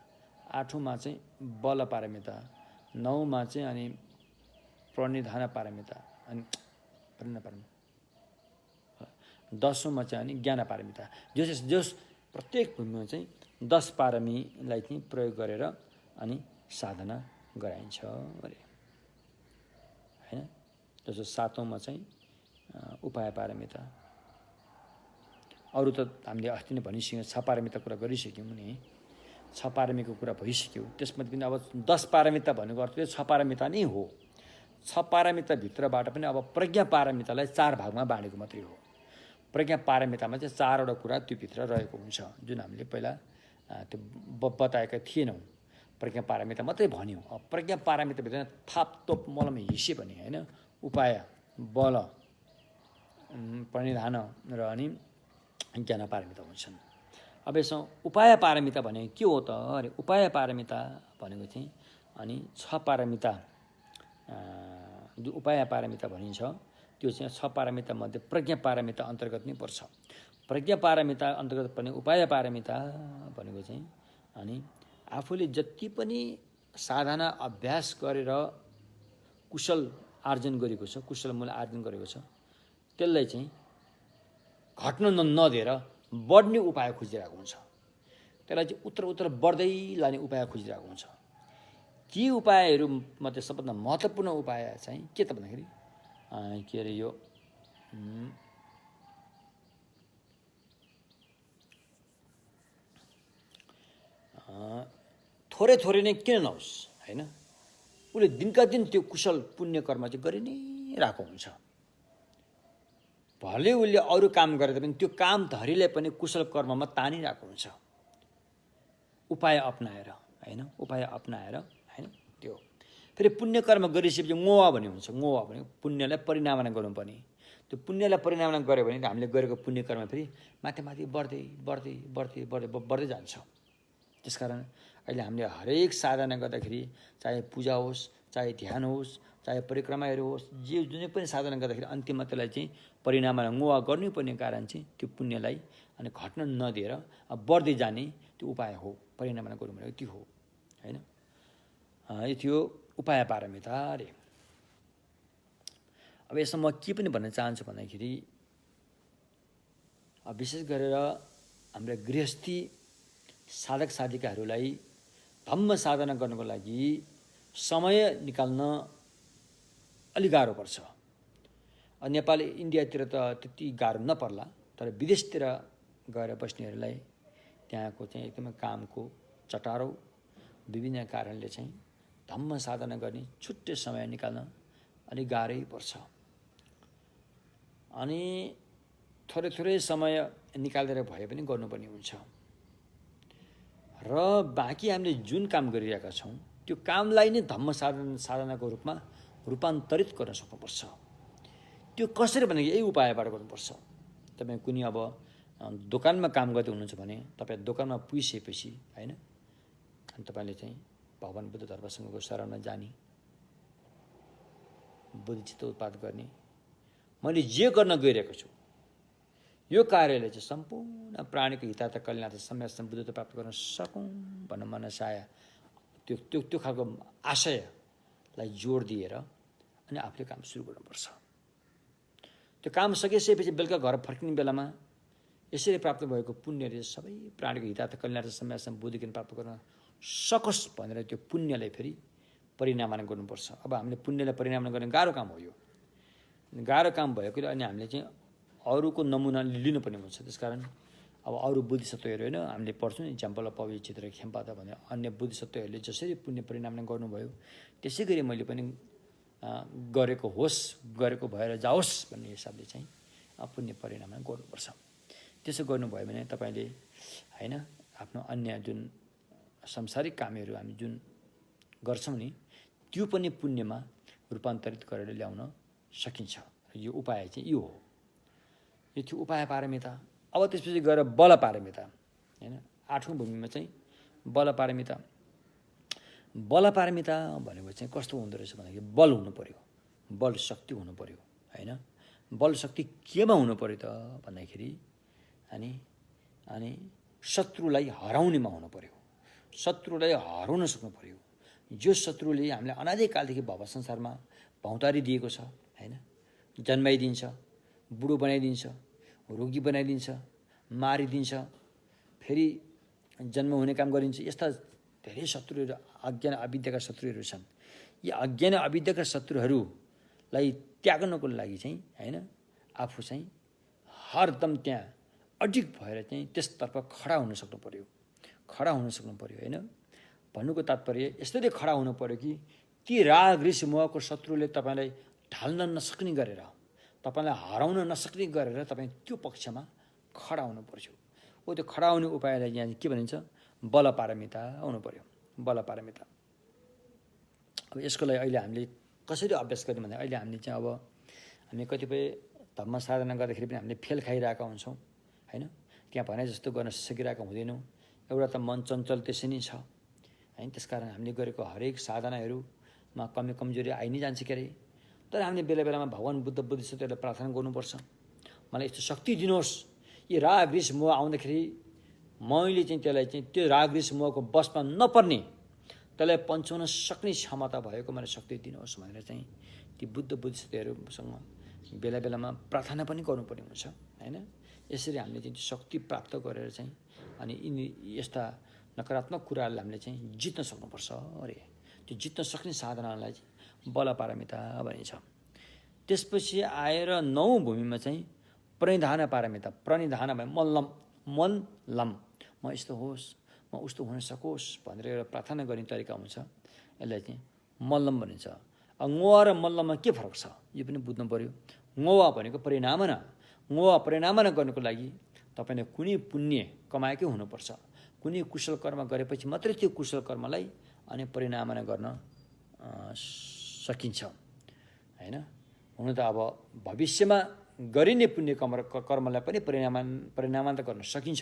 आठौँमा चाहिँ बल पारमिता, नौमा चाहिँ अनि प्रणिधान पारमिता, अनि दसौँमा चाहिँ अनि ज्ञान पारमिता। जस प्रत्येक भूमिमा चाहिँ 10 पारमीलाई चाहिँ प्रयोग गरेर अनि साधना गराइन्छ अरे हैन। जस्तो सातौँमा चाहिँ उपाय पारमिता, अरू त हामीले अस्ति नै भनिसक्यौँ, 6 पारमिता कुरा गरिसक्यौँ नि, 6 पारमीको कुरा भइसक्यो। त्यसमध्ये पनि अब 10 पारमिता भनेको अर्थ 6 पारमिता नै हो। 6 पारमिता भित्रबाट पनि अब प्रज्ञा पारमितालाई 4 भागमा बाँडेको मात्रै हो। प्रज्ञा पारमितामा चाहिँ 4वटा कुरा त्यो भित्र रहेको हुन्छ, जुन हामीले पहिला त्यो बताएका थिएनौँ। प्रज्ञा पारमिता मात्रै भन्यौँ। अब प्रज्ञा पारमिताभित्र थापतोप मलम हिस्से भने हैन, उपाय, बल, प्रणिधान र अनि ज्ञान पारमिता हुन्छन्। अब यसमा उपाय पारमिता भनेको के हो त अरे? उपाय पारमिता भनेको चाहिँ अनि 6 पारमिता, जो उपाय पारमिता भनिन्छ त्यो चाहिँ 6 पारमिता मध्ये प्रज्ञा पारमिता अन्तर्गत नै पर्छ। प्रज्ञा पारमिता अन्तर्गत पर्ने उपाय पारमिता भनेको चाहिँ अनि आफूले जति पनि साधना अभ्यास गरेर कुशल आर्जन गरेको छ, कुशल मूल्य आर्जन गरेको छ, त्यसलाई चाहिँ घट्न नदिएर बढ्ने उपाय खोजिरहेको हुन्छ। त्यसलाई चाहिँ उत्तर बढ्दै लाने उपाय खोजिरहेको हुन्छ। ती उपायहरूमध्ये सबभन्दा महत्त्वपूर्ण उपाय चाहिँ के त भन्दाखेरि के अरे यो थोरै नै किन नहोस् हैन, उसले दिनका दिन त्यो कुशल पुण्य कर्म चाहिँ गरि नै रहेको हुन्छ। भले उसले अरू काम गरेर पनि त्यो काम धरीले पनि कुशल कर्ममा तानिरहेको हुन्छ, उपाय अपनाएर हैन, उपाय अपनाएर हैन। त्यो फेरि पुण्य कर्म गरिसकेपछि मोह भन्ने हुन्छ। मोह भनेको पुण्यलाई परिणामना गर्नुपर्ने। त्यो पुण्यलाई परिणामना गऱ्यो भने हामीले गरेको पुण्य कर्म फेरि माथि बढ्दै जान्छ। त्यसकारण अहिले हामीले हरेक साधना गर्दाखेरि, चाहे पूजा होस्, चाहे ध्यान होस्, चाहे परिक्रमाहरू होस्, जुनै पनि साधना गर्दाखेरि अन्तिममा त्यसलाई चाहिँ परिणाममा मोह गर्नुपर्ने कारण चाहिँ त्यो पुण्यलाई अनि घट्न नदिएर बढ्दै जाने त्यो उपाय हो। परिणाममा गर्नु भनेको त्यो हो हैन। यो थियो उपाय पारमिता अरे। अब यसमा म के पनि भन्न चाहन्छु भन्दाखेरि विशेष गरेर हाम्रो गृहस्थी साधक साधिकाहरूलाई धम्म साधना गर्नको लागि समय निकाल्न अलि गाह्रो पर्छ। नेपाल इन्डियातिर त त्यति गाह्रो नपर्ला, तर विदेशतिर गएर बस्नेहरूलाई त्यहाँको चाहिँ एकदमै कामको चटारो विभिन्न कारणले चाहिँ धम्म साधना गर्ने छुट्टै समय निकाल्न अलिक गाह्रै पर्छ। अनि थोरै समय निकालेर भए पनि गर्नुपर्ने हुन्छ। र बाँकी हामीले जुन काम गरिरहेका छौँ त्यो कामलाई नै धम्म साधनाको रूपमा रूपान्तरित गर्न सक्नुपर्छ। त्यो कसरी भनेको यही उपायबाट गर्नुपर्छ। तपाईँ कुनै अब दोकानमा काम गर्दै हुनुहुन्छ भने तपाईँ दोकानमा पुगिसकेपछि होइन, अनि तपाईँले चाहिँ भगवान् बुद्ध धर्मसँगको शरणमा जाने, बुद्धिचित्त उत्पाद गर्ने, मैले जे गर्न गइरहेको छु यो कार्यले चाहिँ सम्पूर्ण प्राणीको हितार्थ कल्याणार्थ सम्यक बुद्धत्व प्राप्त गर्न सकौँ भन्न मनसा आया, त्यो खालको आशयलाई जोड दिएर अनि आफूले काम सुरु गर्नुपर्छ। त्यो काम सकिसकेपछि बेलुका घर फर्किने बेलामा यसरी प्राप्त भएको पुण्यले सबै प्राणीको हितार्थ कल्याणार्थ सम्यक बुद्धि ज्ञान प्राप्त गर्न सकोस् भनेर त्यो पुण्यलाई फेरि परिणामन गर्नुपर्छ। अब हामीले पुण्यलाई परिणामन गर्ने गाह्रो काम हो यो, गाह्रो काम भएकोले अनि हामीले चाहिँ अरूको नमुना लिनुपर्ने हुन्छ। त्यसकारण अब अरू बुद्धिसत्त्वहरू होइन, हामीले पढ्छौँ नि इक्जाम्पल अफ पवित्र चित्र खेम्पाता भने अन्य बुद्धिसत्त्वहरूले जसरी पुण्य परिणामन गर्नुभयो त्यसै गरी मैले पनि गरेको होस्, गरेको भएर जाओस् भन्ने हिसाबले चाहिँ पुण्य परिणामन गर्नुपर्छ। त्यसो गर्नुभयो भने तपाईँले होइन आफ्नो अन्य जुन सांसारिक कामहरू हामी जुन गर्छौँ नि त्यो पनि पुण्यमा रूपान्तरित गरेर ल्याउन सकिन्छ। यो उपाय चाहिँ यो हो, यो थियो उपाय पारमिता। अब त्यसपछि गएर बल पारमिता होइन, 8औं भूमिमा चाहिँ बल पारमिता। बल पारमिता भनेको चाहिँ कस्तो हुँदो रहेछ भन्दाखेरि बल हुनु पर्यो, बल शक्ति हुनु पर्यो होइन। बल शक्ति केमा हुनु पर्यो त भन्दाखेरि अनि शत्रुलाई हराउनेमा हुनु पर्यो, शत्रुलाई हराउन सक्नु पर्यो। जो शत्रुले हामीलाई अनादिकालदेखि भव संसारमा भौतारी दिएको छ होइन, जन्माइदिन्छ, बुढो बनाइदिन्छ, रोगी बनाइदिन्छ, मारिदिन्छ, फेरि जन्म हुने काम गरिन्छ, यस्ता धेरै शत्रुहरू अज्ञान अविद्याका शत्रुहरू छन्। यी अज्ञान अविद्याका शत्रुहरूलाई त्याग्नको लागि चाहिँ होइन आफू चाहिँ हरदम त्यहाँ अडिग भएर चाहिँ त्यसतर्फ खडा हुन सक्नु पर्यो, खडा हुन सक्नु पर्यो होइन। भन्नुको तात्पर्य यस्तरी खडा हुनु पर्यो कि ती राग रिस मोहको शत्रुले तपाईँलाई ढाल्न नसक्ने गरेर, तपाईँलाई हराउन नसक्ने गरेर तपाईँ त्यो पक्षमा खडा हुनु पर्यो। हो त्यो खडा हुने उपायलाई यहाँ के भनिन्छ, बल पारमिता हुनु पर्यो, बल पारमिता। अब यसको लागि अहिले हामीले कसरी अभ्यास गर्ने भन्दा अहिले हामीले चाहिँ अब हामी कतिपय धर्म साधना गर्दाखेरि पनि हामीले फेल खाइरहेका हुन्छौँ होइन। त्यहाँ भने जस्तो गर्न सकिरहेका हुँदैनौँ। एउटा त मन चञ्चल त्यसै नै छ होइन, त्यसकारण हामीले गरेको हरेक साधनाहरूमा कमजोरी आइ नै जान्छ के अरे। तर हामीले बेला बेलामा भगवान् बुद्ध बुद्धिसत्त्वहरूलाई प्रार्थना गर्नुपर्छ, मलाई यस्तो शक्ति दिनुहोस्, यी राग रिस मोह आउँदाखेरि मैले चाहिँ त्यसलाई चाहिँ त्यो राग रिस मोहको बसमा नपर्ने, त्यसलाई पन्छाउन सक्ने क्षमता भएको मलाई शक्ति दिनुहोस् भनेर चाहिँ ती बुद्ध बुद्धिसत्त्वहरूसँग बेला बेलामा प्रार्थना पनि गर्नुपर्ने हुन्छ होइन। यसरी हामीले चाहिँ शक्ति प्राप्त गरेर चाहिँ अनि यिनी यस्ता नकारात्मक कुराहरूलाई हामीले चाहिँ जित्न सक्नुपर्छ अरे। त्यो जित्न सक्ने साधनालाई चाहिँ बल पारमिता भनिन्छ। त्यसपछि आएर 9औं भूमिमा चाहिँ प्रणिधान पारमिता। प्रणिधान भने मन लम, म यस्तो होस्, म उस्तो हुन सकोस् भनेर एउटा प्रार्थना गर्ने तरिका हुन्छ, यसलाई चाहिँ मल्लम भनिन्छ। अब ngoa र मल्लममा के फरक छ यो पनि बुझ्नु पर्यो। ngoa भनेको परिणामना, ngoa परिणामना गर्नको लागि तपाईँले कुनै पुण्य कमाएकै हुनुपर्छ, कुनै कुशल कर्म गरेपछि मात्रै त्यो कुशल कर्मलाई अनि परिणामना गर्न सकिन्छ होइन। हुन त अब भविष्यमा गरिने पुण्य कर्मलाई पनि परिणामन त गर्न सकिन्छ,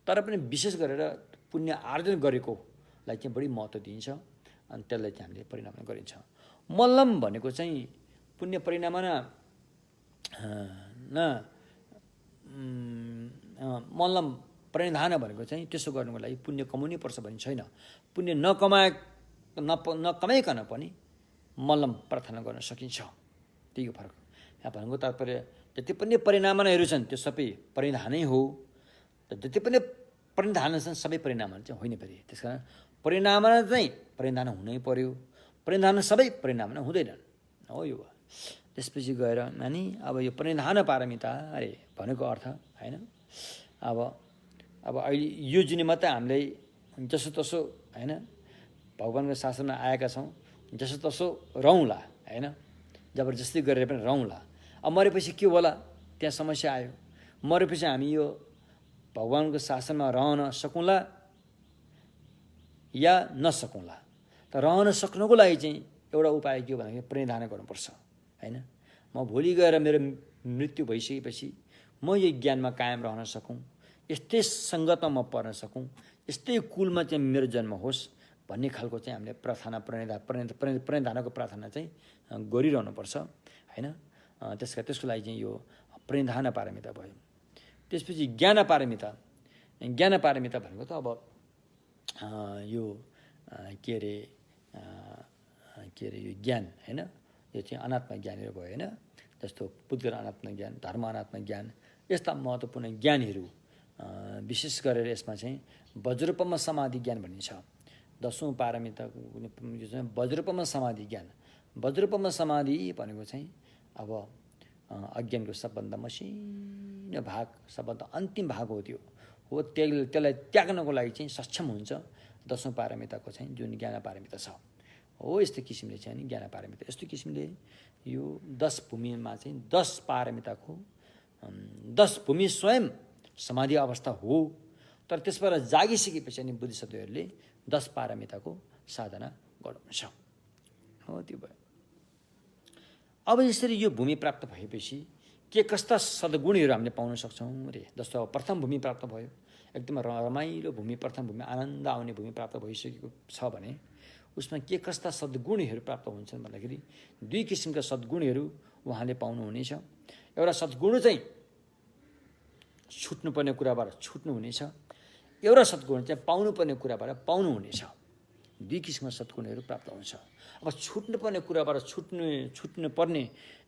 तर पनि विशेष गरेर पुण्य आर्जन गरेकोलाई चाहिँ बढी महत्त्व दिइन्छ अनि त्यसलाई चाहिँ हामीले परिणामन गरिन्छ। मल्लम भनेको चाहिँ पुण्य परिणामना मल्लम प्रणिधान भनेको चाहिँ त्यसो गर्नुको लागि पुण्य कमाउनै पर्छ भन्ने छैन। पुण्य नकमाइकन पनि मल्लम प्रार्थना गर्न सकिन्छ, त्यही हो फरक। यहाँ भनेको तात्पर्य जति पनि परिणामनहरू छन् त्यो सबै परिधानै हो, जति पनि परिधान छन् सबै परिणामन चाहिँ होइन फेरि। त्यस कारण परिणामन चाहिँ परिधान हुनै पर्यो, परिधान सबै परिणामन हुँदैनन् हो यो। त्यसपछि गएर अनि अब यो परिधान पारमिता अरे भनेको अर्थ होइन। अब अहिले यो जुन मात्रै हामीले जसो तसो होइन भगवान्को शासनमा आएका छौँ, जसो तसो रहौँला होइन, जबरजस्ती गरेर पनि रहौँला। अब मरेपछि के होला, त्यहाँ समस्या आयो। मरेपछि हामी यो भगवान्को शासनमा रहन सकौँला या नसकौँला। तर रहन सक्नुको लागि चाहिँ एउटा उपाय के हो भन्दाखेरि परिधान गर्नुपर्छ होइन। म भोलि गएर मेरो मृत्यु भइसकेपछि म यो ज्ञानमा कायम रहन सकौँ, यस्तै सङ्गतमा म पर्न सकौँ, यस्तै कुलमा चाहिँ मेरो जन्म होस् भन्ने खालको चाहिँ हामीले प्रार्थना प्रणिधानको प्रार्थना चाहिँ गरिरहनुपर्छ होइन। त्यसको लागि चाहिँ यो प्रणिधान पारमिता भयो। त्यसपछि ज्ञान पारमिता भनेको त अब यो के अरे यो ज्ञान होइन, यो चाहिँ अनात्मा ज्ञानहरू भयो होइन। जस्तो पुद्गल अनात्मा ज्ञान, धर्म अनात्मा ज्ञान, यस्ता महत्त्वपूर्ण ज्ञानहरू विशेष गरेर यसमा चाहिँ वज्रोपम समाधि ज्ञान भनिन्छ। 10औं पारमिताको यो चाहिँ वज्रोपम समाधि ज्ञान। वज्रोपम समाधि भनेको चाहिँ अब अज्ञानको सबभन्दा मसिनो भाग, सबभन्दा अन्तिम भाग हो त्यो हो। त्यसलाई त्याग्नको लागि चाहिँ सक्षम हुन्छ 10औं पारमिताको चाहिँ जुन ज्ञान पारमिता छ हो। यस्तो किसिमले चाहिँ ज्ञान पारमिता, यस्तो किसिमले यो 10 भूमिमा चाहिँ 10 पारमिताको 10 भूमि स्वयं समाधि अवस्था हो। तर त्यसबाट जागिसकेपछि अनि बुद्धिसत्त्वहरूले 10 पारमिताको साधना गर्नुहुन्छ हो। त्यो भयो। अब यसरी यो भूमि प्राप्त भएपछि के कस्ता सद्गुणहरू हामीले पाउन सक्छौँ रे। जस्तो अब प्रथम भूमि प्राप्त भयो, एकदम रमाइलो भूमि, प्रथम भूमि, आनन्द आउने भूमि प्राप्त भइसकेको छ भने उसमा के कस्ता सद्गुणहरू प्राप्त हुन्छन् भन्दाखेरि 2 किसिमका सद्गुणहरू उहाँले पाउनुहुनेछ। एउटा सद्गुण चाहिँ छुट्नुपर्ने कुराबाट छुट्नुहुनेछ, एउटा सद्गुण चाहिँ पाउनुपर्ने कुराबाट पाउनुहुनेछ। 2 किसिमका सद्गुणहरू प्राप्त हुन्छ। अब छुट्नुपर्ने कुराबाट छुट्नुपर्ने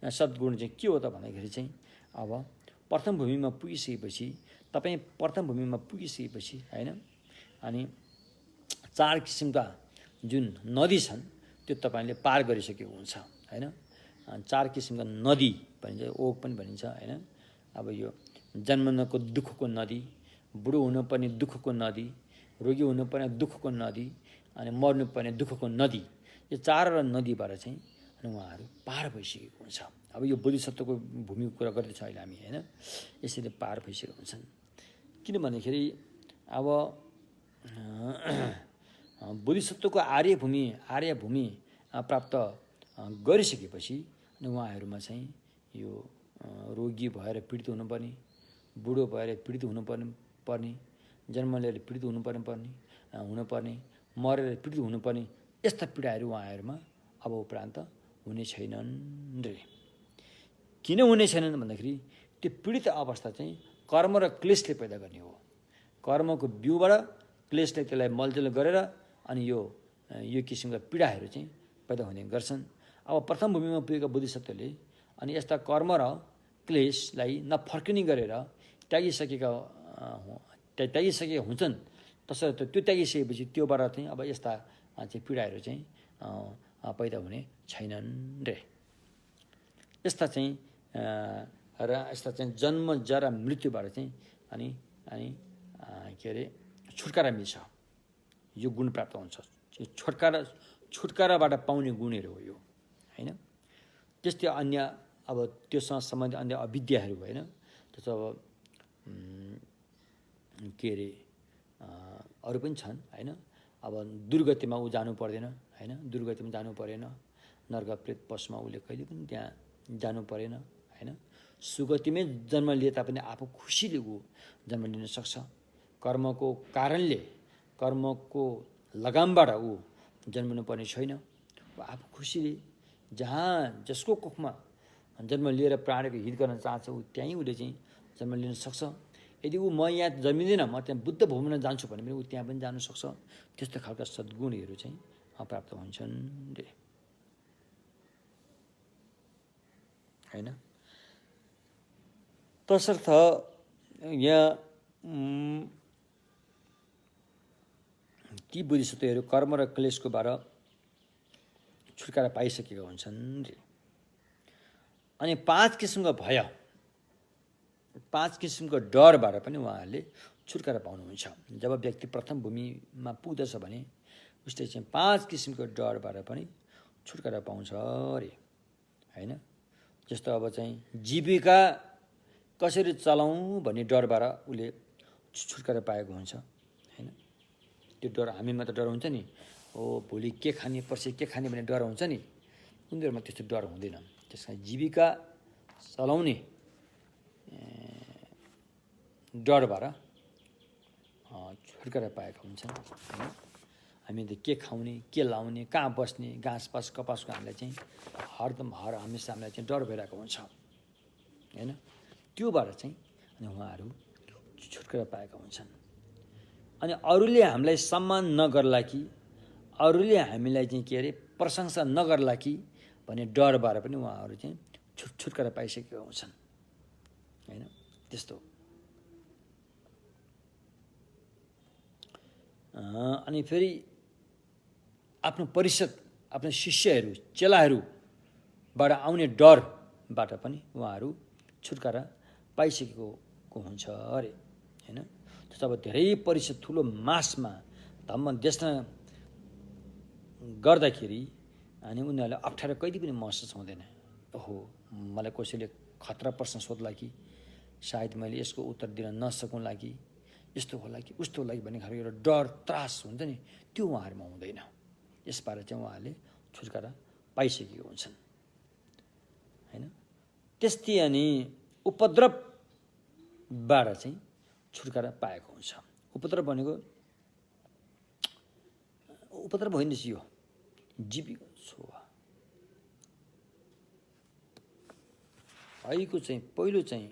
सद्गुण चाहिँ के हो त भन्दाखेरि चाहिँ अब प्रथम भूमिमा पुगिसकेपछि तपाईँ होइन, अनि 4 किसिमका जुन नदी छन् त्यो तपाईँले पार गरिसकेको हुन्छ होइन। 4 किसिमका नदी भनिन्छ, ओग पनि भनिन्छ होइन। अब यो जन्मनको दुःखको नदी, बुढो हुनुपर्ने दुःखको नदी, रोगी हुनुपर्ने दुःखको नदी, अनि मर्नुपर्ने दुःखको नदी, यो 4 नदीबाट चाहिँ अनि उहाँहरू पार भइसकेको हुन्छ। अब यो बोधिसत्वको भूमिको कुरा गर्दैछौँ अहिले हामी होइन। यसरी पार भइसकेको हुन्छन्। किनभनेखेरि अब बोधिसत्वको आर्य भूमि प्राप्त गरिसकेपछि अनि उहाँहरूमा चाहिँ यो रोगी भएर पीडित हुनुपर्ने, बुढो भएर पीडित हुनुपर्ने, जन्म लिएर पीडित हुनुपर्ने, मरेर पीडित हुनुपर्ने, यस्ता पीडाहरू उहाँहरूमा अब उपरान्त हुने छैनन् रे। किन हुने छैनन् भन्दाखेरि त्यो पीडित अवस्था चाहिँ कर्म र क्लेशले पैदा गर्ने हो। कर्मको बिउबाट क्लेशले त्यसलाई मलजल गरेर अनि यो किसिमका पीडाहरू चाहिँ पैदा हुने गर्छन्। अब प्रथम भूमिमा पुगेका बोधिसत्वले अनि यस्ता कर्म र क्लेशलाई नफर्किने गरेर त्यागिसकेका हुन्छन्। तसर्थ त्यो त्यागिसकेपछि त्योबाट चाहिँ अब यस्ता चाहिँ पीडाहरू चाहिँ पैदा हुने छैनन् रे। यस्ता चाहिँ जन्म जरा मृत्युबाट चाहिँ अनि के अरे छुटकारा मिल्छ। यो गुण प्राप्त हुन्छ। छुटकाराबाट पाउने गुणहरू हो यो होइन। त्यस्तै अन्य अब त्योसँग सम्बन्धित अन्य अविद्याहरू होइन। जस्तो अब के अरे अरू पनि छन् होइन। अब दुर्गतिमा ऊ जानु पर्दैन होइन, दुर्गतिमा जानु परेन, नर्क प्रेत पशुमा उसले कहिले पनि त्यहाँ जानु परेन होइन। सुगतिमै जन्म लिए तापनि आफू खुसीले ऊ जन्म लिन सक्छ। कर्मको कारणले, कर्मको लगामबाट ऊ जन्मिनु पर्ने छैन। आफू खुसीले जसको कोखमा जन्म लिएर प्राणीको हित गर्न चाहन्छ ऊ त्यहीँ उसले चाहिँ जन्म लिन सक्छ। यदि ऊ म यहाँ जन्मिँदैन, म त्यहाँ बुद्ध भूमिमा जान्छु भने पनि ऊ त्यहाँ पनि जानु सक्छ। त्यस्तो खालका सद्गुणहरू चाहिँ प्राप्त हुन्छन् रे होइन। तसर्थ यहाँ ती बोधिसत्वहरू कर्म र क्लेशकोबाट छुटकारा पाइसकेका हुन्छन् रे। अनि 5 किसिमको भय, 5 किसिमको डरबाट पनि उहाँहरूले छुटकारा पाउनुहुन्छ। जब व्यक्ति प्रथम भूमिमा पुग्दछ भने उसले चाहिँ 5 किसिमको डरबाट पनि छुटकारा पाउँछ अरे होइन। जस्तो अब चाहिँ जीविका कसरी चलाउँ भन्ने डरबाट उसले छुटकारा पाएको हुन्छ होइन। त्यो डर हामीमा त डर हुन्छ नि, हो भोलि के खाने पर्सि के खाने भन्ने डर हुन्छ नि, उनीहरूमा त्यस्तो डर हुँदैन। त्यस कारण जीविका चलाउने डरबाट छुटकारा पाएका हुन्छन् हैन। हामीले के खाउने, के लाउने, कहाँ बस्ने, घाँसपास कपासको हामीलाई चाहिँ हरदम हर हमेसा हामीलाई चाहिँ डर भइरहेको हुन्छ हैन। त्योबाट चाहिँ अनि उहाँहरू छुटकारा पाएका हुन्छन्। अनि अरूले हामीलाई सम्मान नगर्ला कि, अरूले हामीलाई चाहिँ के अरे प्रशंसा नगर्ला कि भन्ने डरबाट पनि उहाँहरू चाहिँ छुटकारा पाइसकेका हुन्छन् हैन। त्यस्तो अनि फेरि आफ्नो परिषद, आफ्नो शिष्यहरू, चेलाहरूबाट आउने डरबाट पनि उहाँहरू छुटकारा पाइसकेको हुन्छ अरे हैन। जस्तो अब धेरै परिषद ठुलो मासमा धम्म देशमा गर्दाखेरि अनि उनीहरूलाई अप्ठ्यारो कहिले पनि महसुस हुँदैन। ओहो, मलाई कसैले खतरा प्रश्न सोध्ला कि, सायद मैले यसको उत्तर दिन नसकौँला कि, यस्तो होला कि उस्तो होला कि भन्ने खालको एउटा डर त्रास हुन्छ नि, त्यो उहाँहरूमा हुँदैन। यसबाट चाहिँ उहाँहरूले छुटकारा पाइसकेको हुन्छन् हैन। त्यस्तै अनि उपद्रवबाट चाहिँ छुटकारा पाएको हुन्छ। उपद्रव भनेको उपद्रव होइन यो जीविका छुवा आइको चाहिँ पहिलो चाहिँ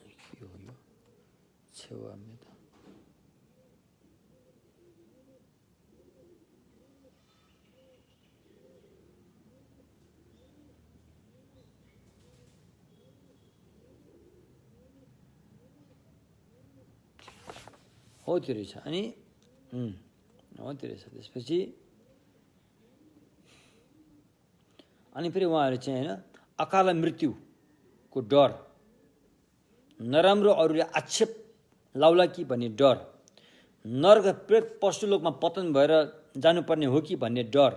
के हो यो छेवा मेता हो त्यो रहेछ। अनि हो त्यो रहेछ। त्यसपछि अनि फेरि उहाँहरू चाहिँ होइन अकाल मृत्युको डर, नराम्रो अरूले आक्षेप लाउला कि भन्ने डर, नर्क प्रेत पशुलोकमा पतन भएर जानुपर्ने हो कि भन्ने डर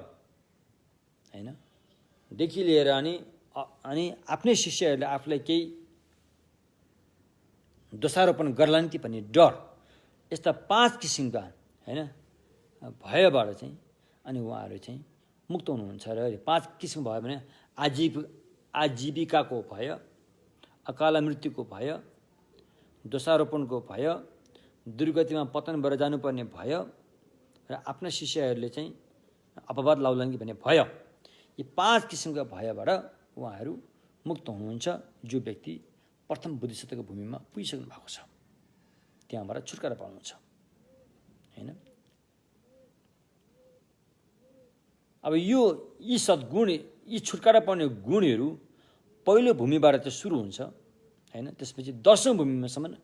हैन देखि लिएर अनि आफ्नै शिष्यहरूले आफूलाई केही दोषारोपण गर्लान् कि भन्ने डर, यस्ता 5 किसिमका हैन भयबाट चाहिँ अनि उहाँहरू चाहिँ मुक्त हुनुहुन्छ र 5 किसिम भयो भने आजीविकाको भय, अकाल मृत्युको भय, दोषारोपणको भय, दुर्गतिमा पतन भएर जानुपर्ने भय र आफ्ना शिष्यहरूले चाहिँ अपवाद लाउलान् कि भन्ने भय। यी 5 किसिमका भयबाट उहाँहरू मुक्त हुनुहुन्छ जो व्यक्ति प्रथम बोधिसत्वको भूमिमा पुगिसक्नु भएको छ, त्यहाँबाट छुटकारा पाउनुहुन्छ हैन। अब यी सद्गुण, यी छुटकारा पाउने गुणहरू पहिलो भूमिबाट चाहिँ सुरु हुन्छ हैन। त्यसपछि 10औं भूमिमासम्म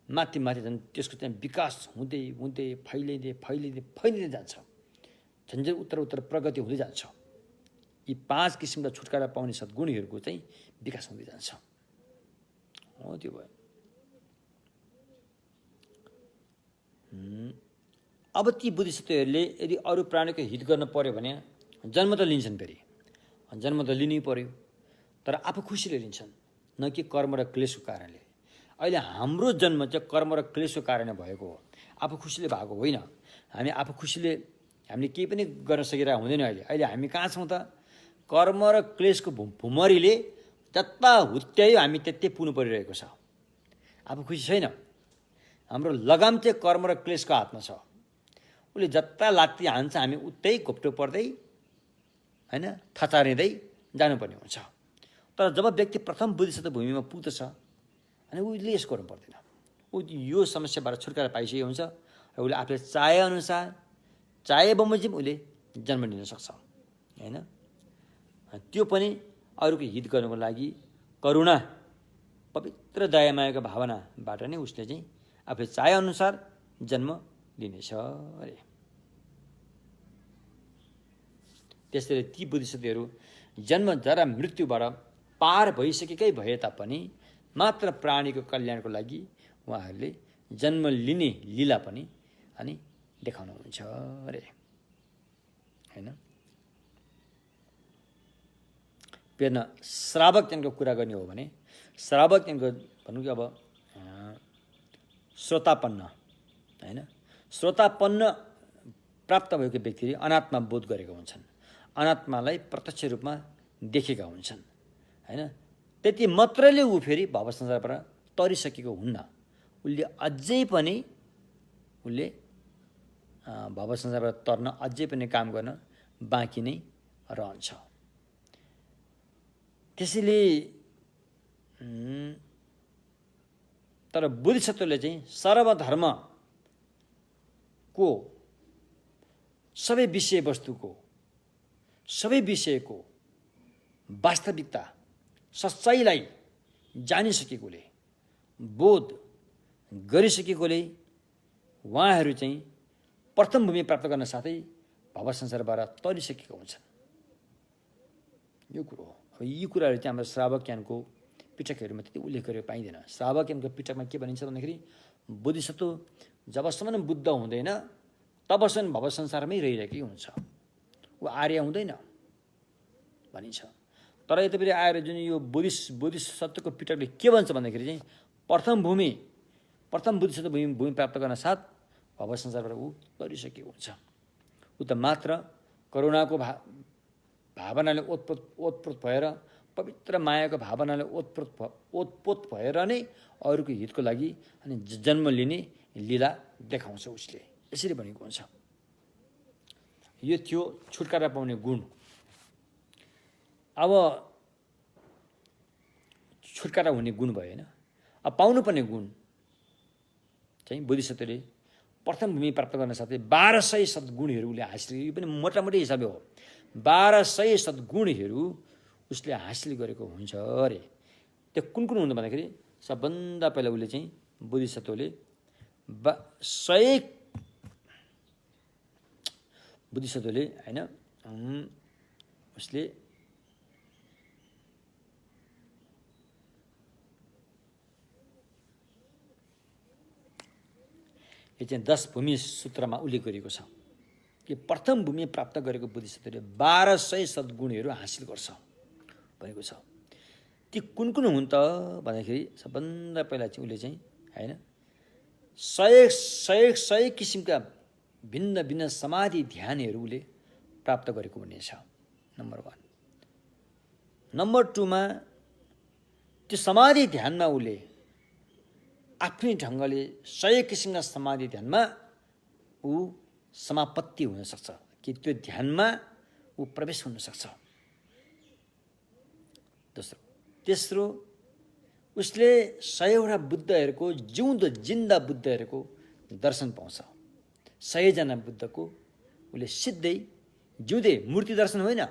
माथि झन् त्यसको चाहिँ विकास हुँदै हुँदै फैलिँदै जान्छ। झन्झै उत्तर प्रगति हुँदै जान्छ। यी 5 किसिमका छुटकारा पाउने सद्गुणहरूको चाहिँ विकास हुँदै जान्छ। हो त्यो भयो। अब ती बुद्धिसत्वहरूले यदि अरू प्राणीको हित गर्न पर्यो भने जन्म त लिन्छन्, फेरि जन्म त लिनै पर्यो, तर आफू खुसीले लिन्छन्, न कि कर्म र क्लेशको कारणले। अहिले हाम्रो जन्म चाहिँ कर्म र क्लेशको कारणले भएको हो, आफू खुसीले भएको होइन। हामी आफू खुसीले हामीले केही पनि गर्न सकिरहेको हुँदैन। अहिले हामी कहाँ छौँ त? कर्म र क्लेशको भुमरीले जता हुत्यायो हामी त्यतै पुग्नु परिरहेको छ। आफू खुसी छैन। हाम्रो लगाम चाहिँ कर्म र क्लेशको हातमा छ। उसले जता लात्ती हान्छ हामी उतै घोप्टो पर्दै हैन थचारिँदै जानुपर्ने हुन्छ। तर जब व्यक्ति प्रथम बुद्धिसत्व भूमिमा पुग्दछ अनि उसले यसो गर्नु पर्दैन। ऊ यो समस्याबाट छुटकारा पाइसकेको हुन्छ र उसले आफूले चाहेअनुसार चाहे बमोजिम उसले जन्म लिन सक्छ हैन। त्यो पनि अरूको हित गर्नको लागि करुणा, पवित्र दयामायाको भावनाबाट नै उसले चाहिँ आफूले चाहेअनुसार जन्म लिनेछ अरे। त्यसैले ती बुद्धिसत्वहरू जन्म जरा मृत्युबाट पार भइसकेकै भए तापनि मात्र प्राणीको कल्याणको लागि उहाँहरूले जन्म लिने लीला पनि अनि देखाउनुहुन्छ अरे हैन। फेरि श्रावक त्यहाँको कुरा गर्ने हो भने श्रावक त्यहाँको भन्नु कि अब श्रोतापन्न हैन। श्रोतापन्न प्राप्त भएको व्यक्तिले अनात्मा बोध गरेका हुन्छन्, अनात्मालाई प्रत्यक्ष रूपमा देखेका हुन्छन् हैन। त्यति मात्रैले ऊ फेरि भव संसारबाट तरिसकेको हुन्न। उसले अझै पनि उसले भव संसारबाट तर्न अझै पनि काम गर्न बाँकी नै रहन्छ। त्यसैले तर बोधिसत्वले चाहिँ सर्वधर्मको सबै विषयवस्तुको सबै विषयको वास्तविकता सच्चाइलाई जानिसकेकोले बोध गरिसकेकोले उहाँहरू चाहिँ प्रथम भूमि प्राप्त गर्न साथै भव संसारबाट तरिसकेका हुन्छन्। यो कुरो हो। अब यी कुराहरू चाहिँ हाम्रो श्रावक्यानको पिटकहरूमा त्यति उल्लेख गरेर पाइँदैन। श्रावक्यानको पिटकमा के भनिन्छ भन्दाखेरि बोधिसत्व जबसम्म बुद्ध हुँदैन तबसम्म भव संसारमै रहिरहेकै हुन्छ, ऊ आर्य हुँदैन भनिन्छ। तर यतापट्टि आएर जुन यो बोधिसत्वको पिटकले के भन्छ भन्दाखेरि चाहिँ प्रथम बोधिसत्व भूमि प्राप्त गर्न साथ भव संसारबाट ऊ तरिसकेको हुन्छ। ऊ त मात्र करुणाको भावनाले ओतप्रोत भएर पवित्र मायाको भावनाले ओतप्रोत भएर नै अरूको हितको लागि अनि जन्म लिने लीला देखाउँछ उसले, यसरी भनेको हुन्छ। यो थियो छुटकारा पाउने गुण। अब छुटकारा हुने गुण भयो होइन। अब पाउनुपर्ने गुण चाहिँ बोधिसत्वले प्रथम भूमि प्राप्त गर्न साथै 1200 सद्गुणहरू उसले हासिल, यो पनि मोटामोटी हिसाबले हो, 1200 सद्गुणहरू उसले हासिल गरेको हुन्छ अरे। त्यो कुन कुन हुन्छ भन्दाखेरि सबभन्दा पहिला उसले चाहिँ बोधिसत्वले 100 बोधिसत्वले होइन उसले यो चाहिँ 10 भूमि सूत्रमा उल्लेख गरिएको छ कि प्रथम भूमि प्राप्त गरेको बोधिसत्वले 1200 सद्गुणहरू हासिल गर्छ भनेको छ। ती कुन कुन हुन् त भन्दाखेरि सबभन्दा पहिला चाहिँ उसले चाहिँ होइन 100 किसिमका भिन्न भिन्न समाधि ध्यानहरू उसले प्राप्त गरेको हुनेछ, नम्बर 1। नम्बर 2 मा त्यो समाधि ध्यानमा उसले आफ्नै ढङ्गले 100 किसिमका समाधि ध्यानमा ऊ समापत्ति हुन सक्छ कि त्यो ध्यानमा ऊ प्रवेश हुन सक्छ। तेस्रो उसले 100वटा बुद्धहरूको जिन्दा बुद्धहरूको दर्शन पाउँछ। 100 जना बुद्धको उसले सिधै जिउँदे मूर्ति दर्शन होइन,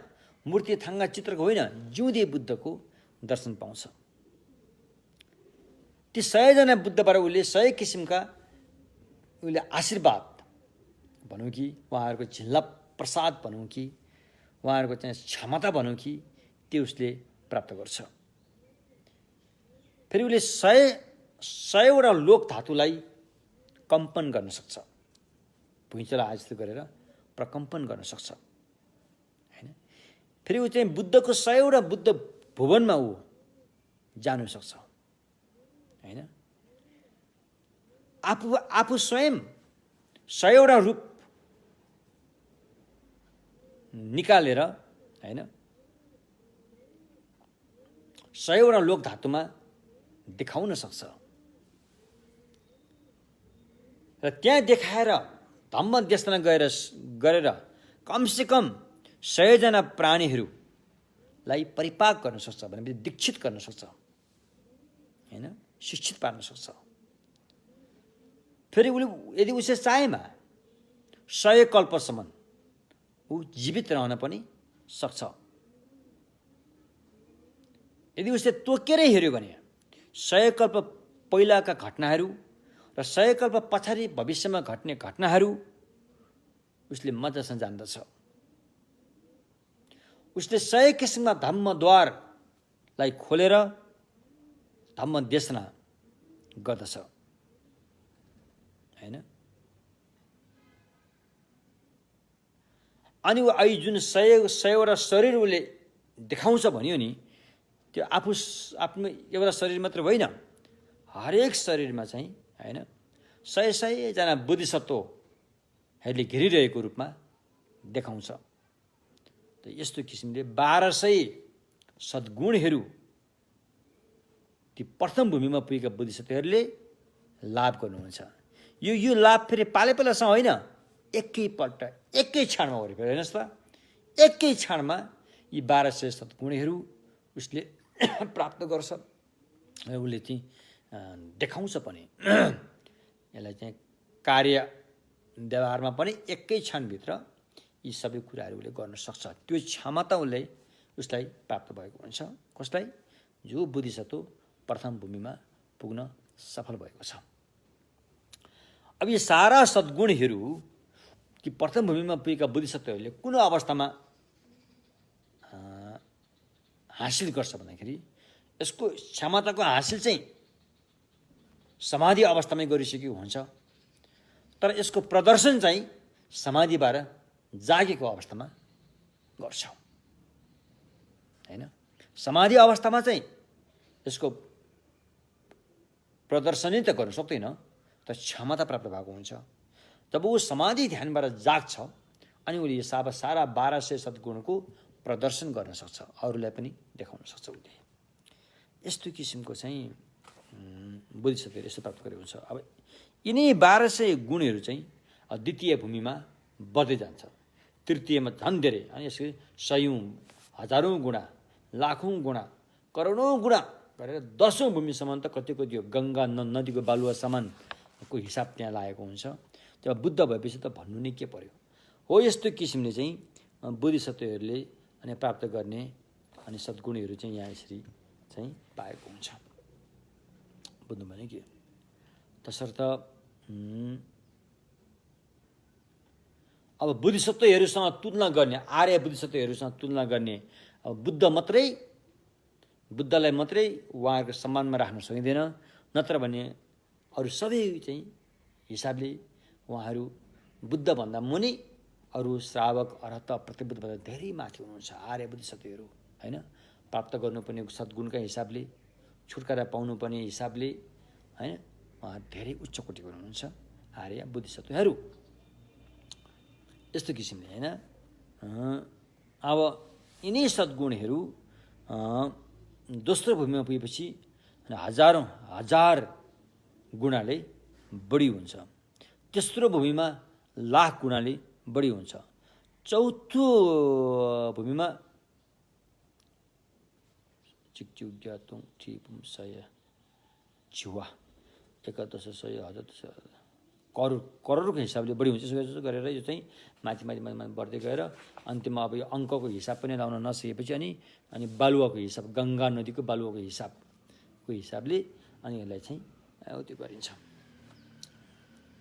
मूर्ति थाङ्गा चित्रको होइन, जिउँदे बुद्धको दर्शन पाउँछ। ती 100 जना बुद्धबाट उसले 100 किसिमका उसले आशीर्वाद भनौँ कि उहाँहरूको झिल्ला प्रसाद भनौँ कि उहाँहरूको चाहिँ क्षमता भनौँ कि त्यो उसले प्राप्त गर्छ। फेरि उसले 100वटा लोक धातुलाई कम्पन गर्न सक्छ, भुइँचालो आजस्तो गरेर प्रकम्पन गर्न सक्छ होइन। फेरि ऊ चाहिँ बुद्धको 100वटा बुद्ध भुवनमा ऊ जानु सक्छ होइन। आफू स्वयं 100वटा रूप निकालेर होइन 100वटा लोक धातुमा देखाउन सक्छ र त्यहाँ देखाएर धम्म देशना गरेर कमसेकम 100 जना प्राणीहरूलाई परिपाक गर्न सक्छ भनेपछि दीक्षित गर्न सक्छ होइन, शिक्षित पार्न सक्छ। फेरि उसले यदि उसले चाहेमा 100 कल्पसम्म ऊ जीवित रहन पनि सक्छ। यदि उसले तोकेरै हेऱ्यो भने 100 कल्प पहिलाका घटनाहरू र 100 कल्प पछाडि भविष्यमा घट्ने घटनाहरू उसले मजासँग जान्दछ। उसले 100 किसिमका धम्मद्वारलाई खोलेर धम्म देशना गर्दछ होइन। अनि आई जुन 100वटा शरीर उसले देखाउँछ भन्यो नि, त्यो आफ्नो एउटा शरीर मात्र होइन, हरेक शरीरमा चाहिँ होइन 100 जना बोधिसत्वहरूले घेरिरहेको रूपमा देखाउँछ। त यस्तो किसिमले 1200 सद्गुणहरू ती प्रथम भूमिमा पुगेका बोधिसत्वहरूले लाभ गर्नुहुन्छ। यो लाभ फेरि पालेपालासँग होइन, एकैपल्ट एकै क्षणमा गरेको। हेर्नुहोस् त, एकै क्षणमा यी 1200 सद्गुणहरू उसले प्राप्त गर्छ र उसले चाहिँ देखाउँछ पनि। यसलाई चाहिँ कार्य व्यवहारमा पनि एकै क्षणभित्र यी सबै कुराहरू उसले गर्न सक्छ। त्यो क्षमता उसलाई प्राप्त भएको हुन्छ। कसलाई? जो बोधिसत्व प्रथम भूमिमा पुग्न सफल भएको छ। अब यो सारा सद्गुणहरू कि प्रथम भूमिमा पुगेका बोधिसत्वहरूले कुन अवस्थामा हासिल गर्छ भन्दाखेरि, यसको क्षमताको हासिल चाहिँ समाधि अवस्थामै गरिसकेको हुन्छ, तर यसको प्रदर्शन चाहिँ समाधिबाट जागेको अवस्थामा गर्छ। हैन, समाधि अवस्थामा चाहिँ यसको प्रदर्शनै त गर्न सक्दैन, तर क्षमता प्राप्त भएको हुन्छ। जब ऊ समाधि ध्यानबाट जाग्छ अनि उसले यो सारा 1200 सद्गुणको प्रदर्शन गर्न सक्छ, अरूलाई पनि देखाउन सक्छ। उसले यस्तो किसिमको चाहिँ बोधिसत्वले यसो प्राप्त गरेको हुन्छ। अब यिनी 1200 गुणहरू चाहिँ द्वितीय भूमिमा बढ्दै जान्छ, तृतीयमा झन् धेरै, अनि यसको 100औं, 1000औं गुणा, लाखौं गुणा, करोडौं गुणा गरेर 10औं भूमिसम्म त कतिको त्यो गङ्गा नदीको बालुवा समानको हिसाब त्यहाँ लागेको हुन्छ। जब बुद्ध भएपछि त भन्नु नै के पर्यो। हो, यस्तो किसिमले चाहिँ बोधिसत्वहरूले अनि प्राप्त गर्ने अनि सद्गुणहरू चाहिँ यहाँ यसरी चाहिँ पाएको हुन्छ। बुझ्नु भने के? तसर्थ अब बोधिसत्वहरूसँग तुलना गर्ने, आर्य बोधिसत्वहरूसँग तुलना गर्ने, अब बुद्धलाई मात्रै उहाँहरूको सम्मानमा राख्न सकिँदैन, नत्र भने अरू सबै चाहिँ हिसाबले उहाँहरू बुद्धभन्दा मुनि अरू श्रावक अरहत प्रतिबुद्धभन्दा धेरै माथि हुनुहुन्छ आर्य बोधिसत्वहरू। होइन, प्राप्त गर्नुपर्ने सद्गुणका हिसाबले, छुटकारा पाउनुपर्ने हिसाबले, होइन, उहाँ धेरै उच्च कोटिको हुनुहुन्छ आर्य बोधिसत्वहरू। यस्तो किसिमले होइन। अब यिनै सद्गुणहरू दोस्रो भूमिमा पुगेपछि हजार गुणाले बढी हुन्छ। तेस्रो भूमिमा लाख गुणाले बढी हुन्छ। चौथो भूमिमा चिक्चुज्ञातुङ थिपुम सय छिवा एकादश सय हजार करोडको हिसाबले बढी हुन्छ। यसो गरेर यो चाहिँ माथि बढ्दै गएर अन्तिममा अब यो अङ्कको हिसाब पनि लाउन नसकेपछि अनि बालुवाको हिसाब, गङ्गा नदीको बालुवाको हिसाबले अनि यसलाई चाहिँ त्यो गरिन्छ।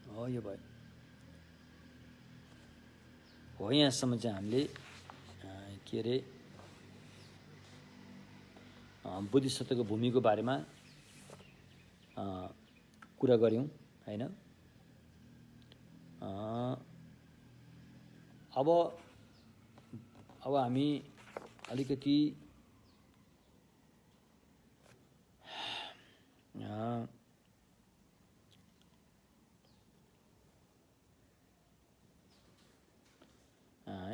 हो, यो भयो। हो, यहाँसम्म चाहिँ हामीले के अरे बोधिसत्वको भूमिको बारेमा कुरा गऱ्यौँ। होइन, अब हामी अलिकति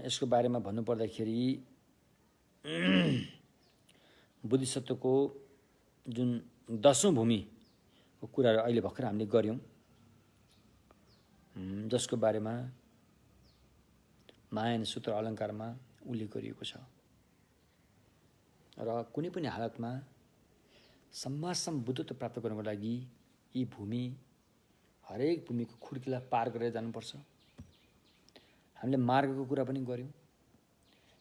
यसको बारेमा भन्नुपर्दाखेरि बोधिसत्वको जुन 10औं भूमिको कुराहरू अहिले भर्खर हामीले गऱ्यौँ, जसको बारेमा महायान सूत्र अलङ्कारमा उल्लेख गरिएको छ। र कुनै पनि हालतमा सम्मासम बुद्धत्व प्राप्त गर्नको लागि यी भूमि, हरेक भूमिको खुड्कीलाई पार गरेर जानुपर्छ। हामीले मार्गको कुरा पनि गऱ्यौँ।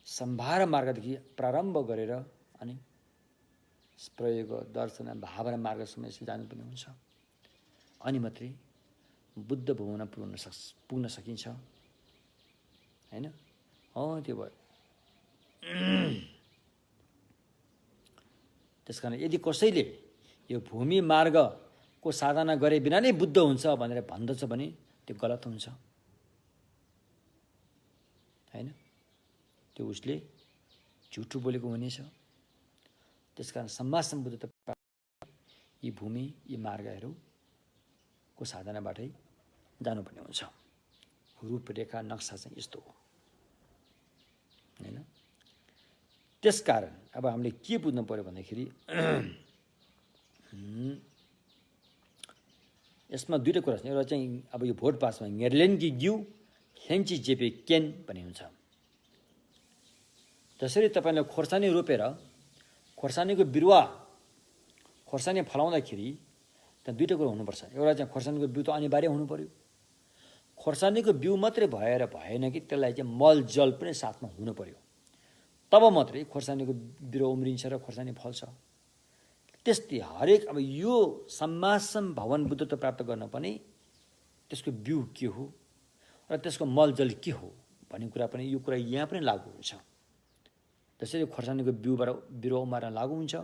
सम्भार मार्गदेखि प्रारम्भ गरेर अनि प्रयोग, दर्शन, भावना मार्गसम्म यसरी जानुपर्ने हुन्छ। अनि मात्रै बुद्ध भूमिमा पुग्न सकिन्छ। होइन, त्यो भयो। त्यसकारण यदि कसैले यो भूमि मार्गको साधना गरे बिना नै बुद्ध हुन्छ भनेर भन्दछ भने त्यो गलत हुन्छ। होइन, त्यो उसले झुटो बोलेको हुनेछ। त्यसकारण सम्मासम बुद्धत्व यी भूमि, यी मार्गहरूको साधनाबाटै जानुपर्ने हुन्छ। रूपरेखा नक्सा चाहिँ यस्तो हो। होइन, त्यसकारण अब हामीले के बुझ्नु पर्यो भन्दाखेरि यसमा दुईवटा कुरा छ। एउटा चाहिँ अब यो भोट पासमा न्यारलेन्की ग्यू हेन्ची जेपे केन भन्ने हुन्छ। जसरी तपाईँले खोर्सानी रोपेर खोर्सानीको बिरुवा खोर्सानी फलाउँदाखेरि त्यहाँ दुईवटा कुरो हुनुपर्छ। एउटा चाहिँ खोर्सानीको बिउ त अनिवार्य हुनु पर्यो। खोर्सानीको बिउ मात्रै भएर भएन कि त्यसलाई चाहिँ मलजल पनि साथमा हुनु पर्यो। तब मात्रै खोर्सानीको बिरुवा उम्रिन्छ र खोर्सानी फल्छ। त्यस्तै हरेक अब यो सम्मासम भवन बुद्धत्व प्राप्त गर्न पनि त्यसको बिउ के हो र त्यसको मलजल के हो भन्ने कुरा पनि यो कुरा यहाँ पनि लागू हुन्छ। जसरी खोर्सानीको बिरुवा उमार्न लागू हुन्छ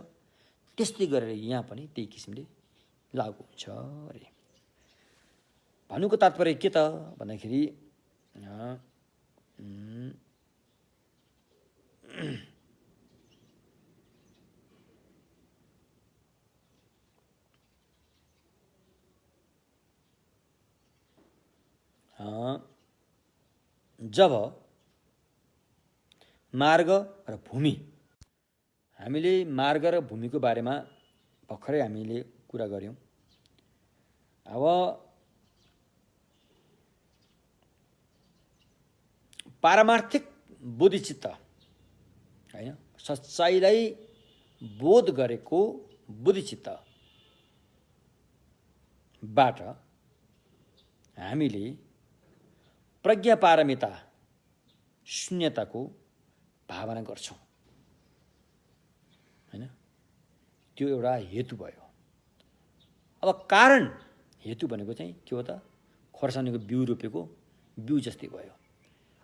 त्यस्तै गरेर यहाँ पनि त्यही किसिमले लागू हुन्छ अरे। भन्नुको तात्पर्य के त भन्दाखेरि जब मार्ग र भूमि, हामीले मार्ग र भूमिको बारेमा भर्खरै हामीले कुरा गऱ्यौँ। अब पारमार्थिक बुद्धिचित्त हैन, सच्चाइलाई बोध गरेको बुद्धिचित्तबाट हामीले प्रज्ञा पारमिता शून्यताको भावना गर्छौँ हैन। त्यो एउटा हेतु भयो। अब कारण हेतु भनेको चाहिँ के हो त? खोर्सानीको बिउ रोपेको बिउ जस्तै भयो।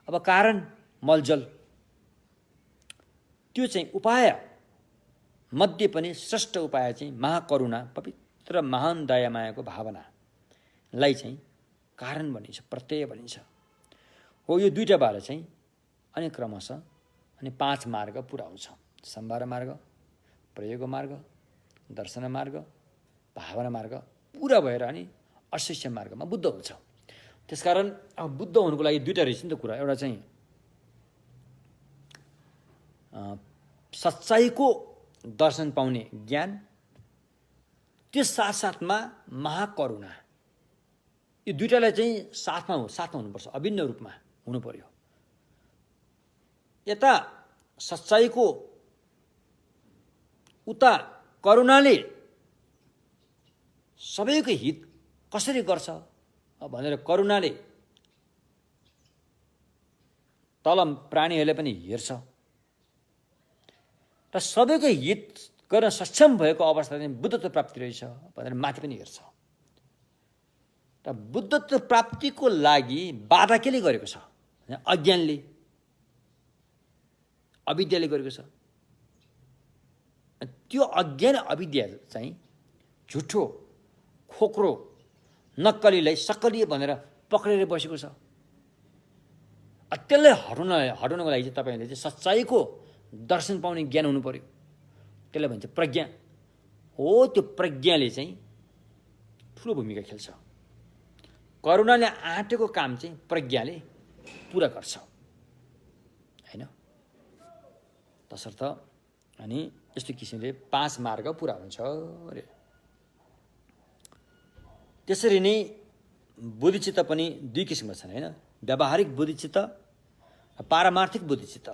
अब कारण मलजल, त्यो चाहिँ उपाय मध्ये पनि श्रेष्ठ उपाय चाहिँ महाकरुणा पवित्र महान दया मायाको भावनालाई चाहिँ कारण भनिन्छ, प्रत्यय भनिन्छ। हो यो दुईटाबाट चाहिँ अनि क्रमशः अनि 5 मार्ग पुरा हुन्छ। संभार मार्ग, प्रयोग मार्ग, दर्शन मार्ग, भावना मार्ग पुरा भएर अनि अशिष्य मार्गमा बुद्ध हुन्छ। त्यसकारण अब बुद्ध हुनुको लागि दुईटा रहेछ नि त कुरा। एउटा चाहिँ सच्चाइको दर्शन पाउने ज्ञान, त्यस साथसाथमा महाकरुणा। यो दुईटालाई चाहिँ साथमा हुनुपर्छ, अभिन्न रूपमा हुनु पर्यो। यता सच्चाइको, उता करुणाले सबैको हित कसरी गर्छ भनेर करुणाले तल प्राणीहरूले पनि हेर्छ र सबैको हित गर्न सक्षम भएको अवस्था चाहिँ बुद्धत्व प्राप्ति रहेछ भनेर माथि पनि हेर्छ। र बुद्धत्व प्राप्तिको लागि बाधा केले गरेको छ? अज्ञानले, अविद्याले गरेको छ। त्यो अज्ञान अविद्या चाहिँ झुठो, खोक्रो, नक्कलीलाई सक्कली भनेर पक्रेर बसेको छ। त्यसलाई हटाउनको लागि चाहिँ तपाईँले चाहिँ सच्चाइको दर्शन पाउने ज्ञान हुनु पर्यो। त्यसलाई भन्छ प्रज्ञा। हो त्यो प्रज्ञाले चाहिँ ठुलो भूमिका खेल्छ। करुणाले आँटेको काम चाहिँ प्रज्ञाले पुरा गर्छ हैन। तसर्थ अनि यस्तो किसिमले 5 मार्ग पुरा हुन्छ अरे। त्यसरी नै बुद्धिचित्त पनि 2 किसिमका छन् हैन। व्यावहारिक बुद्धिचित्त, पारमार्थिक बुद्धिचित्त।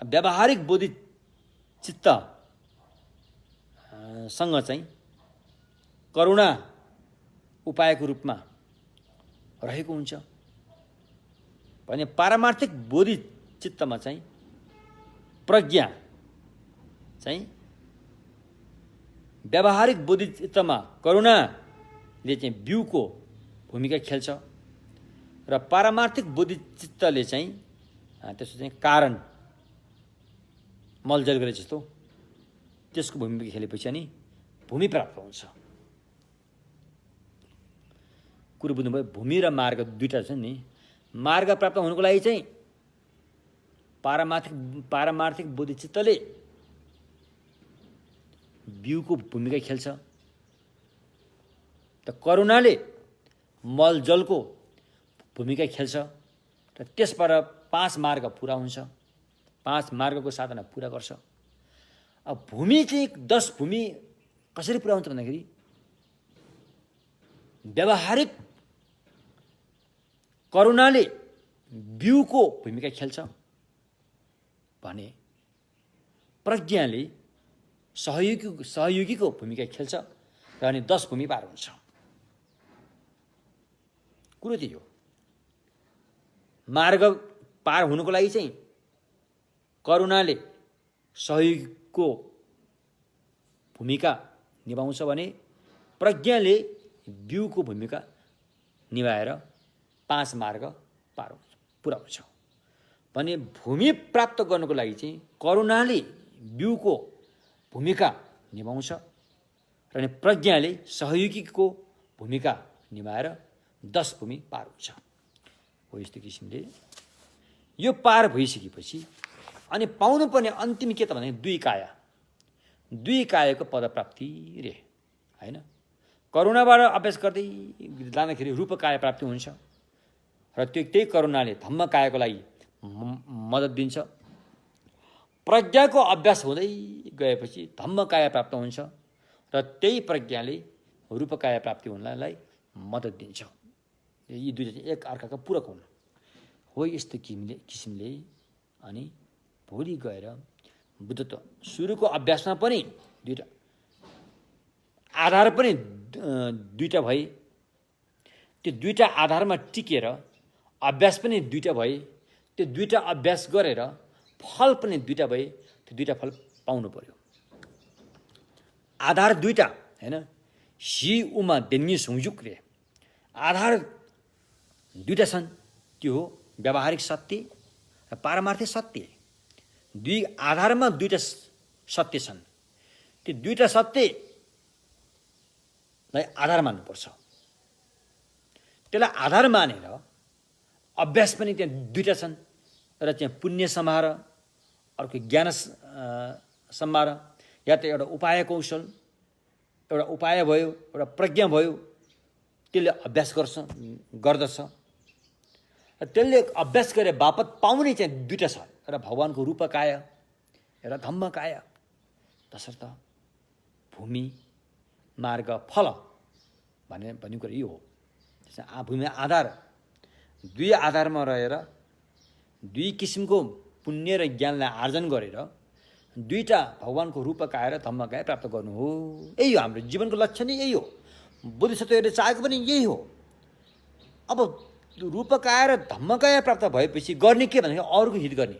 व्यावहारिक बुद्धिचित्त सँग चाहिँ करुणा उपायको रूपमा रहेको हुन्छ भने पारमार्थिक बुद्धिचित्तमा चाहिँ प्रज्ञा चाहिँ व्यावहारिक बुद्धिचित्तमा करुणाले चाहिँ बिउको भूमिका खेल्छ र पारमार्थिक बुद्धिचित्तले चाहिँ त्यसको चाहिँ कारण मलजल गरे जस्तो त्यसको भूमिका खेलेपछि अनि भूमि प्राप्त हुन्छ। कुरो बुझ्नुभयो? भूमि र मार्ग दुईटा छ नि। मार्ग प्राप्त हुनुको लागि चाहिँ पारमार्थिक बुद्धिचित्तले बिउको भूमिका खेल्छ, त करुणाले मलजलको भूमिका खेल्छ र त्यसबाट 5 मार्ग पुरा हुन्छ। 5 मार्गको साधना पुरा गर्छ। अब भूमि चाहिँ 10 भूमि कसरी पुरा हुन्छ भन्दाखेरि व्यावहारिक करुणाले बिउको भूमिका खेल्छ भने प्रज्ञाले सहयोगीको भूमिका खेल्छ र अनि 10 भूमि पार हुन्छ। कुरो त्यही हो। मार्ग पार हुनुको लागि चाहिँ करुणाले सहयोगको भूमिका निभाउँछ भने प्रज्ञाले बिउको भूमिका निभाएर 5 मार्ग पार हुन्छ, पुरा हुन्छ भने भूमि प्राप्त गर्नको लागि चाहिँ करुणाले बिउको भूमिका निभाउँछ र अनि प्रज्ञाले सहयोगीको भूमिका निभाएर 10 भूमि पार हुन्छ। हो यस्तो किसिमले यो पार भइसकेपछि अनि पाउनुपर्ने अन्तिम के त भने 2 काया, 2 कायाको पदप्राप्ति रे हैन। करुणाबाट अभ्यास गर्दै जाँदाखेरि रूप काया प्राप्ति हुन्छ र त्यही करुणाले धम्म कायाको लागि मद्दत दिन्छ। प्रज्ञाको अभ्यास हुँदै गएपछि धम्म काया प्राप्त हुन्छ र त्यही प्रज्ञाले रूप काया प्राप्ति हुनलाई मद्दत दिन्छ। यी दुईटा चाहिँ एक अर्काका पूरक हुन्। हो यस्तो किसिमले अनि भोलि गएर बुद्धत्व सुरुको अभ्यासमा पनि दुईटा आधार पनि दुईटा भए, त्यो दुईटा आधारमा टिकेर अभ्यास पनि दुईटा भए, त्यो दुईटा अभ्यास गरेर फल पनि दुईटा भए, त्यो दुईटा फल पाउनु पर्यो। आधार दुईटा हैन, सी उमा देन्गी संयुक रे आधार दुईटा छन्। त्यो हो व्यावहारिक सत्य र पारमार्थिक सत्य। दुई आधारमा दुईटा सत्य छन्। त्यो दुईटा सत्यलाई आधार मान्नुपर्छ। त्यसलाई आधार मानेर अभ्यास पनि त्यहाँ दुईटा छन् र त्यहाँ पुण्य सम्हार, अर्को ज्ञान सम्हार, या त एउटा उपाय कौशल, एउटा उपाय भयो, एउटा प्रज्ञा भयो, त्यसले अभ्यास गर्दछ र त्यसले अभ्यास गरे बापत पाउने चाहिँ दुईटा छ, एउटा भगवानको रूप काया, एउटा धम्म काया। तसर्थ भूमि मार्ग फल भन्ने कुरा यो हो। भूमि आधार, 2 आधारमा रहेर 2 किसिमको पुण्य र ज्ञानलाई आर्जन गरेर 2टा भगवानको रूप काया र धम्म काया प्राप्त गर्नु हो। यही हो हाम्रो जीवनको लक्ष्य नै यही हो। बोधिसत्वहरूले चाहेको पनि यही हो। अब रूप काया र धम्म काया प्राप्त भएपछि गर्ने के भनेको अरूको हित गर्ने,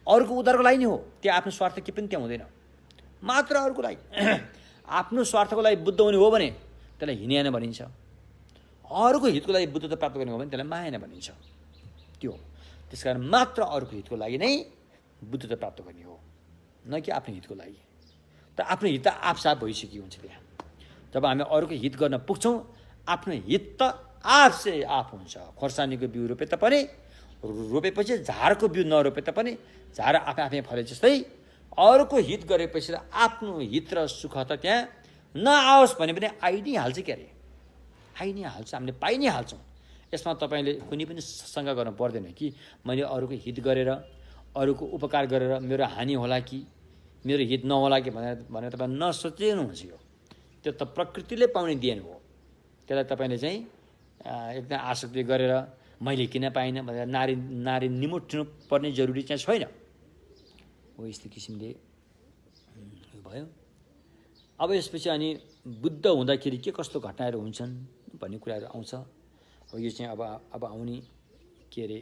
अरूको उद्धारको लागि नै हो। त्यो आफ्नो स्वार्थ के पनि त्यहाँ हुँदैन, मात्र अरूको लागि। आफ्नो स्वार्थको लागि बुद्ध हुने हो भने त्यसलाई हिनयान भनिन्छ। अरूको हितको लागि बुद्धत्व प्राप्त गर्ने हो भने त्यसलाई माया भनिन्छ। त्यो त्यसकारण मात्र अरूको हितको लागि नै बुद्धत्व प्राप्त गर्ने हो, न कि आफ्नो हितको लागि। त आफ्नो हित त आफसाफ भइसक्यो हुन्छ। त्यहाँ जब हामी अरूको हित गर्न पुग्छौँ, आफ्नो हित त आफसे आफ हुन्छ। खोर्सानीको बिउ रोपे तापनि, रोपेपछि झारको बिउ नरोपे तापनि झार आफै फले जस्तै अरूको हित गरेपछि आफ्नो हित र सुख त त्यहाँ नआओस् भने पनि आइ नै हाल्छ। के अरे आइ नै हाल्छ, हामीले पाइ नै हाल्छौँ। यसमा तपाईँले कुनै पनि शङ्का गर्नु पर्दैन कि मैले अरूको हित गरेर, अरूको उपकार गरेर मेरो हानि होला कि मेरो हित नहोला कि भनेर तपाईँ नसोचिनुहुन्छ। यो त्यो त प्रकृतिले पाउने देन हो। त्यसलाई तपाईँले चाहिँ एकदम आसक्ति गरेर मैले किन पाइनँ भनेर नारी निमुट्नु पर्ने जरुरी चाहिँ छैन। हो यस्तो किसिमले भयो। अब यसपछि अनि बुद्ध हुँदाखेरि के कस्तो घटनाहरू हुन्छन् भन्ने कुराहरू आउँछ। हो यो चाहिँ अब आउने के अरे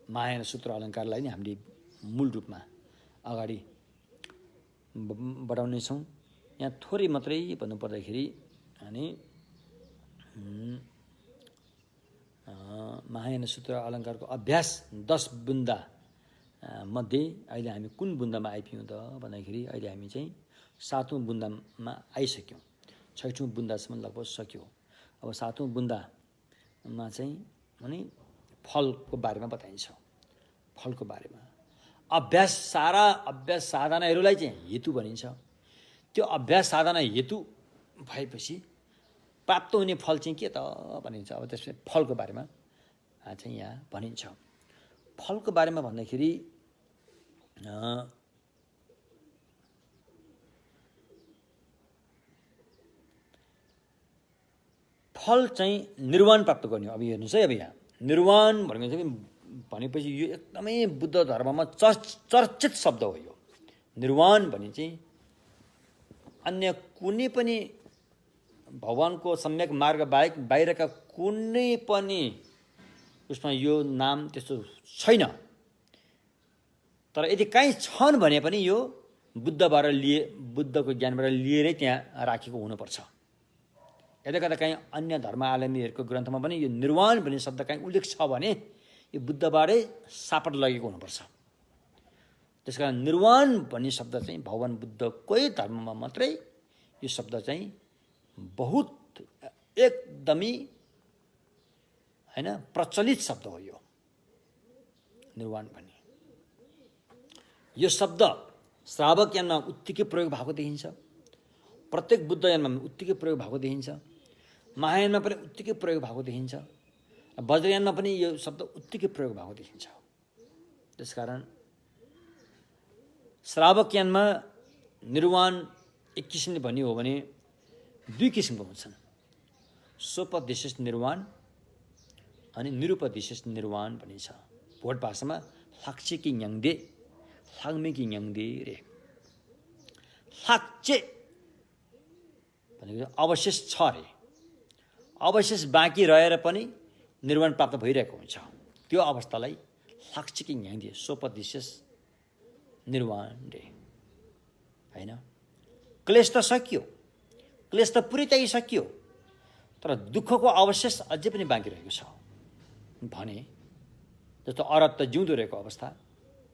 माया सूत्र अलङ्कारलाई नै हामीले मूल रूपमा अगाडि बढाउनेछौँ। यहाँ थोरै मात्रै भन्नुपर्दाखेरि अनि महायान सूत्र अलङ्कारको अभ्यास 10 बुन्दा मध्ये अहिले हामी कुन बुन्दामा आइपुग्यौँ त भन्दाखेरि अहिले हामी चाहिँ 7औं बुन्दामा आइसक्यौँ। 6औं बुन्दासम्म लगभग सक्यो। अब 7औं बुन्दामा चाहिँ अनि फलको बारेमा बताइन्छ। फलको बारेमा अभ्यास साधनाहरूलाई चाहिँ हेतु भनिन्छ। त्यो अभ्यास साधना हेतु भएपछि प्राप्त हुने फल चाहिँ के त भनिन्छ। अब त्यसपछि फलको बारेमा चाहिँ यहाँ भनिन्छ। फलको बारेमा भन्दाखेरि फल चाहिँ निर्वाण प्राप्त गर्ने हो। अब हेर्नुहोस् है, अब यहाँ निर्वाण भनेपछि यो एकदमै बुद्ध धर्ममा चर्चित शब्द हो। यो निर्वाण भने चाहिँ अन्य कुनै पनि भगवानको सम्यक मार्ग बाहिरका कुनै पनि उसमा यो नाम त्यस्तो छैन। तर यदि कहीँ छन् भने पनि यो बुद्धको ज्ञानबाट लिएरै त्यहाँ राखेको हुनुपर्छ। यता कता कहीँ अन्य धर्मावलम्बीहरूको ग्रन्थमा पनि यो निर्वाण भन्ने शब्द कहीँ उल्लेख छ भने यो बुद्धबाटै सापट लगेको हुनुपर्छ। त्यसकारण निर्वाण भन्ने शब्द चाहिँ भगवान बुद्धकै धर्ममा मात्रै यो शब्द चाहिँ बहुत एकदमै हैन प्रचलित शब्द हो। यो निर्वाण भन्ने यो शब्द श्रावक यानमा उत्तिकै प्रयोग भएको देखिन्छ, प्रत्येक बुद्ध यानमा उत्तिकै प्रयोग भएको देखिन्छ, महायानमा पनि उत्तिकै प्रयोग भएको देखिन्छ, वज्रयानमा पनि यो शब्द उत्तिकै प्रयोग भएको देखिन्छ। त्यसकारण श्रावक यानमा निर्वाण एक किसिमले भन्ने हो भने दुई किसिमको हुन्छन्, सोपदेशिस निर्वाण अनि निरुपदेशिस निर्वाण भनिन्छ। भोट भाषामा लाक्चेकी न्याङदे लाग्मेकी न्याङदे रे। लाक्चे भनेको अवशेष छ रे, अवशेष बाँकी रहेर पनि निर्वाण प्राप्त भइरहेको हुन्छ। त्यो अवस्थालाई लाक्चेकी न्याङदे सोपदेशिस निर्वाण रे हैन। क्लेश त सकियो, क्लेश त पुरै सकियो, तर दुःखको अवशेष अझै पनि बाँकी रहेको छ भने जस्तो अरहत त जिउँदो रहेको अवस्था,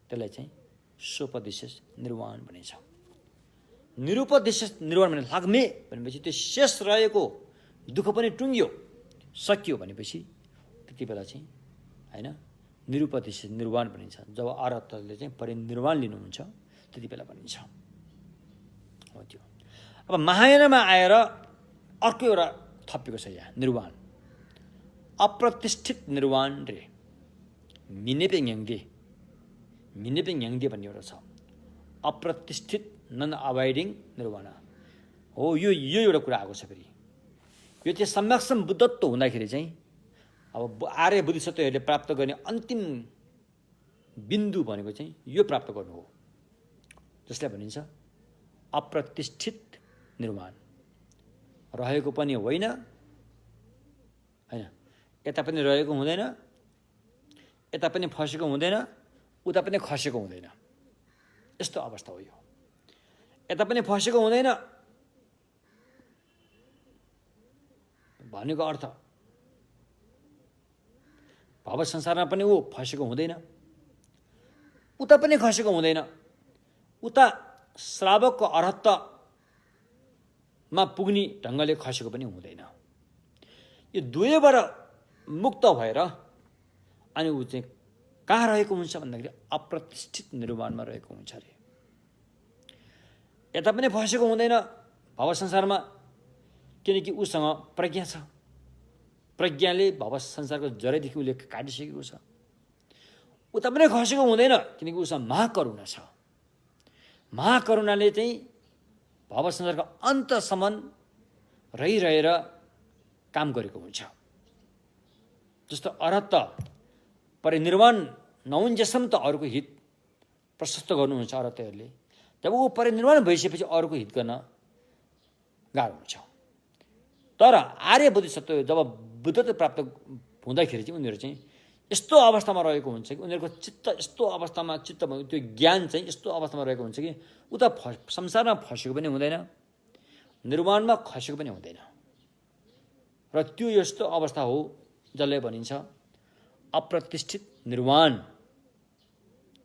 त्यसलाई चाहिँ सोपदेशिस निर्वाण भनिन्छ। निरुपदेशिस निर्वाण भने लाग्मे भनेपछि त्यो शेष रहेको दुःख पनि टुङ्गियो सकियो भनेपछि त्यति बेला चाहिँ हैन निरुपदेशिस निर्वाण भनिन्छ। जब अरहतले चाहिँ परिनिर्वाण लिनुहुन्छ त्यति बेला भनिन्छ हो त्यो। अब महायानमा आएर अर्को एउटा थपिएको छ यहाँ निर्वाण, अप्रतिष्ठित निर्वाण रे। मिनेपे न्याङदे भन्ने एउटा छ, अप्रतिष्ठित नन अभाइडिङ निर्वाण हो। यो एउटा कुरा आएको छ फेरि। यो चाहिँ सम्यक्षम बुद्धत्व हुँदाखेरि चाहिँ अब आर्य बोधिसत्वहरूले प्राप्त गर्ने अन्तिम बिन्दु भनेको चाहिँ यो प्राप्त गर्नु हो, जसलाई भनिन्छ अप्रतिष्ठित निर्वाण। रहेको पनि होइन हैन, यता पनि रहेको हुँदैन, यता पनि फसेको हुँदैन, उता पनि खसेको हुँदैन, यस्तो अवस्था हो यो। यता पनि फसेको हुँदैन भनेको अर्थ भव संसारमा पनि ऊ फसेको हुँदैन, उता पनि खसेको हुँदैन, उता श्रावकको अरहत्तमा पुग्ने ढङ्गले खसेको पनि हुँदैन। यो दुवैबाट मुक्त भएर अनि ऊ चाहिँ कहाँ रहेको हुन्छ भन्दाखेरि अप्रतिष्ठित निर्वाणमा रहेको हुन्छ अरे। यता पनि फसेको हुँदैन भव संसारमा, किनकि उसँग प्रज्ञा छ, प्रज्ञाले भव संसारको जरैदेखि उसले काटिसकेको छ। उता पनि खसेको हुँदैन किनकि उसँग महाकरुणा छ, महाकरुणाले चाहिँ भव संसारको अन्तसम्म रहिरहेर काम गरेको हुन्छ। जस्तो अरहत परिनिर्वाण नहुन्जेसम्म त अरूको हित प्रशस्त गर्नुहुन्छ अरहतहरूले, जब ऊ परिनिर्वाण भइसकेपछि अरूको हित गर्न गाह्रो हुन्छ। तर आर्य बोधिसत्व जब बुद्धत्व प्राप्त हुँदाखेरि चाहिँ उनीहरू चाहिँ यस्तो अवस्थामा रहेको हुन्छ कि उनीहरूको चित्त यस्तो अवस्थामा त्यो ज्ञान चाहिँ यस्तो अवस्थामा रहेको हुन्छ कि उता संसारमा फसेको पनि हुँदैन, निर्वाणमा खसेको पनि हुँदैन। र त्यो यस्तो अवस्था हो जसलाई भनिन्छ अप्रतिष्ठित निर्वाण।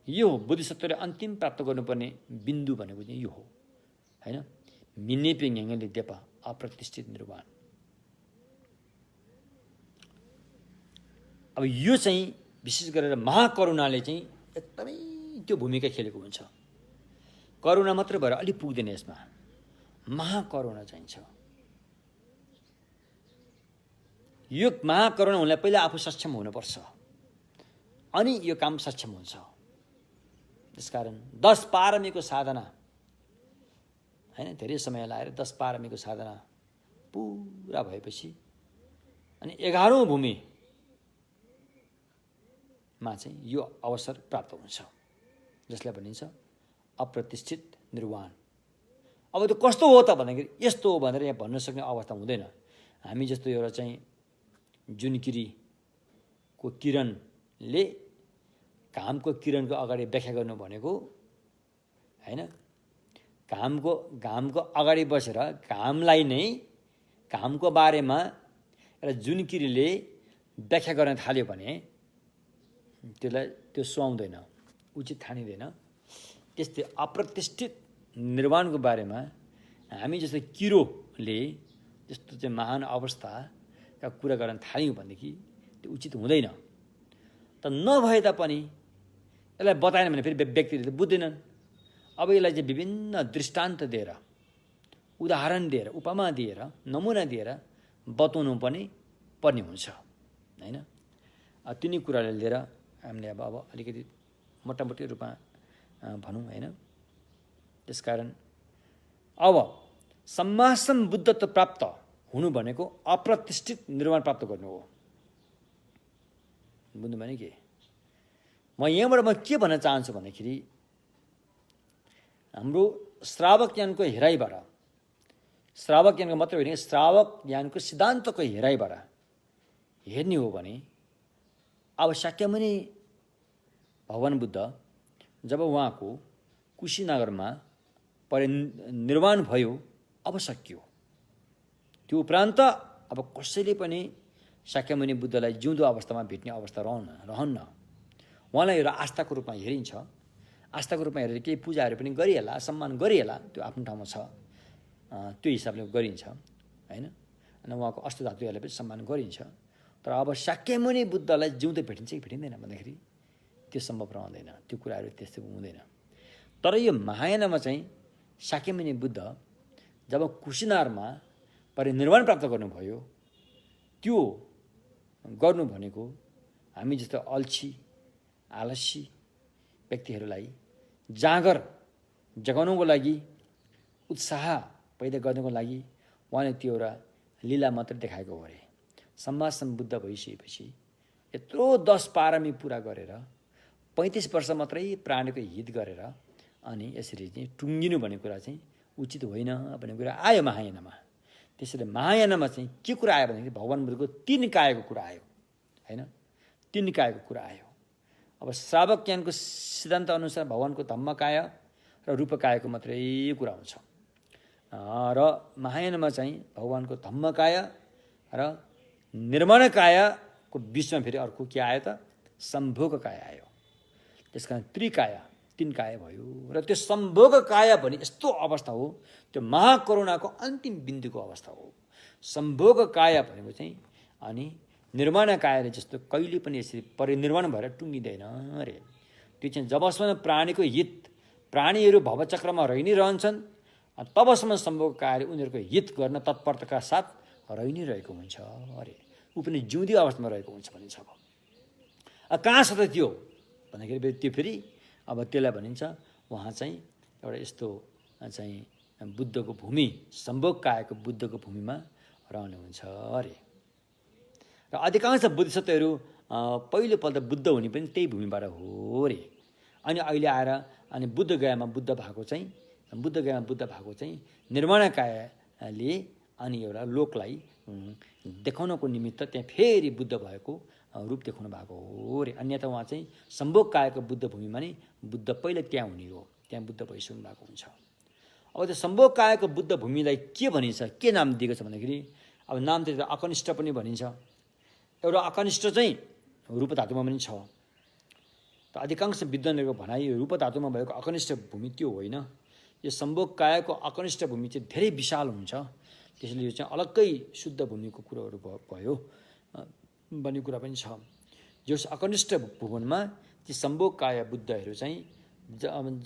यो हो बोधिसत्वले अन्तिम प्राप्त गर्नुपर्ने बिन्दु भनेको चाहिँ यो हो हैन। मिनेपे न्याङले देपा अप्रतिष्ठित निर्वाण। अब यो चाहिँ विशेष गरेर महाकरुणाले चाहिँ एकदमै त्यो भूमिका खेलेको हुन्छ। करुणा मात्र भएर अलि पुग्दैन, यसमा महाकरुणा चाहिन्छ। यो महाकरुणा हुनलाई पहिला आफू सक्षम हुनुपर्छ, अनि यो काम सक्षम हुन्छ। त्यसकारण 10 पारमीको साधना हैन, धेरै समय लाएर 10 पारमीको साधना पुरा भएपछि अनि 11औं भूमिमा चाहिँ यो अवसर प्राप्त हुन्छ, जसलाई भनिन्छ अप्रतिष्ठित निर्वाण। अब त्यो कस्तो हो त भन्दाखेरि यस्तो हो भनेर यहाँ भन्न सक्ने अवस्था हुँदैन। हामी जस्तो एउटा चाहिँ जुनकिरीको किरणले घामको किरणको अगाडि व्याख्या गर्नु भनेको हैन, घामको अगाडि बसेर घामलाई नै घामको बारेमा एउटा जुनकिरीले व्याख्या गर्न थाल्यो भने त्यसलाई त्यो सुहाउँदैन, उचित ठानिँदैन। त्यस्तै अप्रतिष्ठित निर्वाणको बारेमा हामी जस्तो किरोले जस्तो चाहिँ महान अवस्थाका कुरा गर्न थाल्यौँ भनेदेखि त्यो उचित हुँदैन। त नभए तापनि यसलाई बताएन भने फेरि व्यक्तिहरूले बुझ्दैनन्। अब यसलाई चाहिँ विभिन्न दृष्टान्त दिएर, उदाहरण दिएर, उपमा दिएर, नमुना दिएर बताउनु पनि पर्ने हुन्छ हैन। तिनी कुरालाई लिएर हामीले अब अलिकति मोटामोटी रूपमा भनौँ हैन। त्यसकारण अब सम्मासन बुद्धत्व प्राप्त हुनु भनेको अप्रतिष्ठित निर्वाण प्राप्त गर्नु हो। बुझ्नु भने के, म यहाँबाट के भन्न चाहन्छु भन्दाखेरि हाम्रो श्रावक ज्ञानको हेराइबाट, श्रावक ज्ञानको मात्रै होइन, श्रावक ज्ञानको सिद्धान्तको हेराइबाट हेर्ने हो भने अब शाक्यमुनि भगवान बुद्ध जब उहाँको कुशीनगरमा परिनिर्वाण भयो, अब सकियो। त्यो उपरान्त अब कसैले पनि शाक्यमुनि बुद्धलाई जिउँदो अवस्थामा भेट्ने अवस्था रहन्न। उहाँलाई एउटा आस्थाको रूपमा हेरिन्छ। आस्थाको रूपमा हेरेर केही पूजाहरू पनि गरिएला, सम्मान गरिएला, त्यो आफ्नो ठाउँमा छ, त्यो हिसाबले गरिन्छ हैन। अनि उहाँको अष्टधातुहरूलाई पनि सम्मान गरिन्छ। तर अब शाक्यमुनि बुद्धलाई जिउँदो भेटिन्छ कि भेटिँदैन भन्दाखेरि त्यो सम्भव रहँदैन, त्यो कुराहरू त्यस्तो हुँदैन। तर यो महायानमा चाहिँ शाक्यमुनि बुद्ध जब कुशीनगरमा परिनिर्वाण प्राप्त गर्नुभयो, त्यो गर्नु भनेको हामी जस्तो अल्छी आलसी व्यक्तिहरूलाई जागर जगाउनको लागि, उत्साह पैदा गर्नको लागि उहाँले त्यो एउटा लीला मात्र देखाएको हो अरे। सम्मासन बुद्ध भइसकेपछि यत्रो 10 पारमी पुरा गरेर 35 वर्ष मात्रै प्राणीको हित गरेर अनि यसरी चाहिँ टुङ्गिनु भन्ने कुरा चाहिँ उचित होइन भन्ने कुरा आयो महायानमा। त्यसैले महायानमा चाहिँ के कुरा आयो भनेदेखि भगवान बुद्धको 3 कायको कुरा आयो हैन। 3 कायको कुरा आयो। अब श्रावक ज्ञानको सिद्धान्त अनुसार भगवानको धम्मकाय र रूपकायको मात्रै कुरा हुन्छ र महायानमा चाहिँ भगवानको धम्मकाय र निर्माणकायको बिचमा फेरि अर्को के आयो त, सम्भोगकाय आयो। त्यसकारण त्रिकाय 3 काय भयो र त्यो सम्भोगकाय भने यस्तो अवस्था हो, त्यो महाकरुणाको अन्तिम बिन्दुको अवस्था हो। सम्भोगकाय भनेको चाहिँ अनि निर्माणकायले जस्तो कहिले पनि यसरी परिनिर्वाण भएर टुङ्गिँदैन अरे। त्यो चाहिँ जबसम्म प्राणीको हित, प्राणीहरू भवचक्रमा रहि नै रहन्छन् तबसम्म सम्भोगकायले उनीहरूको हित गर्न तत्परताका साथ रहि नै रहेको हुन्छ अरे। ऊ पनि जिउँदी अवस्थामा रहेको हुन्छ भनिन्छ। अब कहाँ छ त त्यो भन्दाखेरि त्यो फेरि अब त्यसलाई भनिन्छ उहाँ चाहिँ एउटा यस्तो चाहिँ बुद्धको भूमि, सम्भोगकायको बुद्धको भूमिमा रहनुहुन्छ अरे। र अधिकांश बोधिसत्वहरू पहिलोपल्ट बुद्ध हुने पनि त्यही भूमिबाट हो अरे। अनि अहिले आएर अनि बुद्धगयामा बुद्ध भएको चाहिँ निर्माणकायले अनि एउटा लोकलाई देखाउनको निमित्त त्यहाँ फेरि बुद्ध भएको रूप देखाउनु भएको हो अरे। अन्यथा उहाँ चाहिँ सम्भोगकायको बुद्ध भूमिमा नै बुद्ध पहिला त्यहाँ हुने हो, त्यहाँ बुद्ध भइसक्नु भएको हुन्छ। अब त्यो सम्भोगकायको बुद्ध भूमिलाई के भनिन्छ, के नाम दिएको छ भन्दाखेरि अब नाम त अकनिष्ठ पनि भनिन्छ। एउटा अकनिष्ठ चाहिँ रूप धातुमा पनि छ। त अधिकांश विद्वानहरूको भनाइ रूप धातुमा भएको अकनिष्ठ भूमि त्यो होइन। यो सम्भोगकायको अकनिष्ठ भूमि चाहिँ धेरै विशाल हुन्छ। त्यसैले यो चाहिँ अलग्गै शुद्ध भूमिको कुरोहरू भयो भन्ने कुरा पनि छ। जो अकनिष्ठ भुवनमा ती सम्भोगकाय बुद्धहरू चाहिँ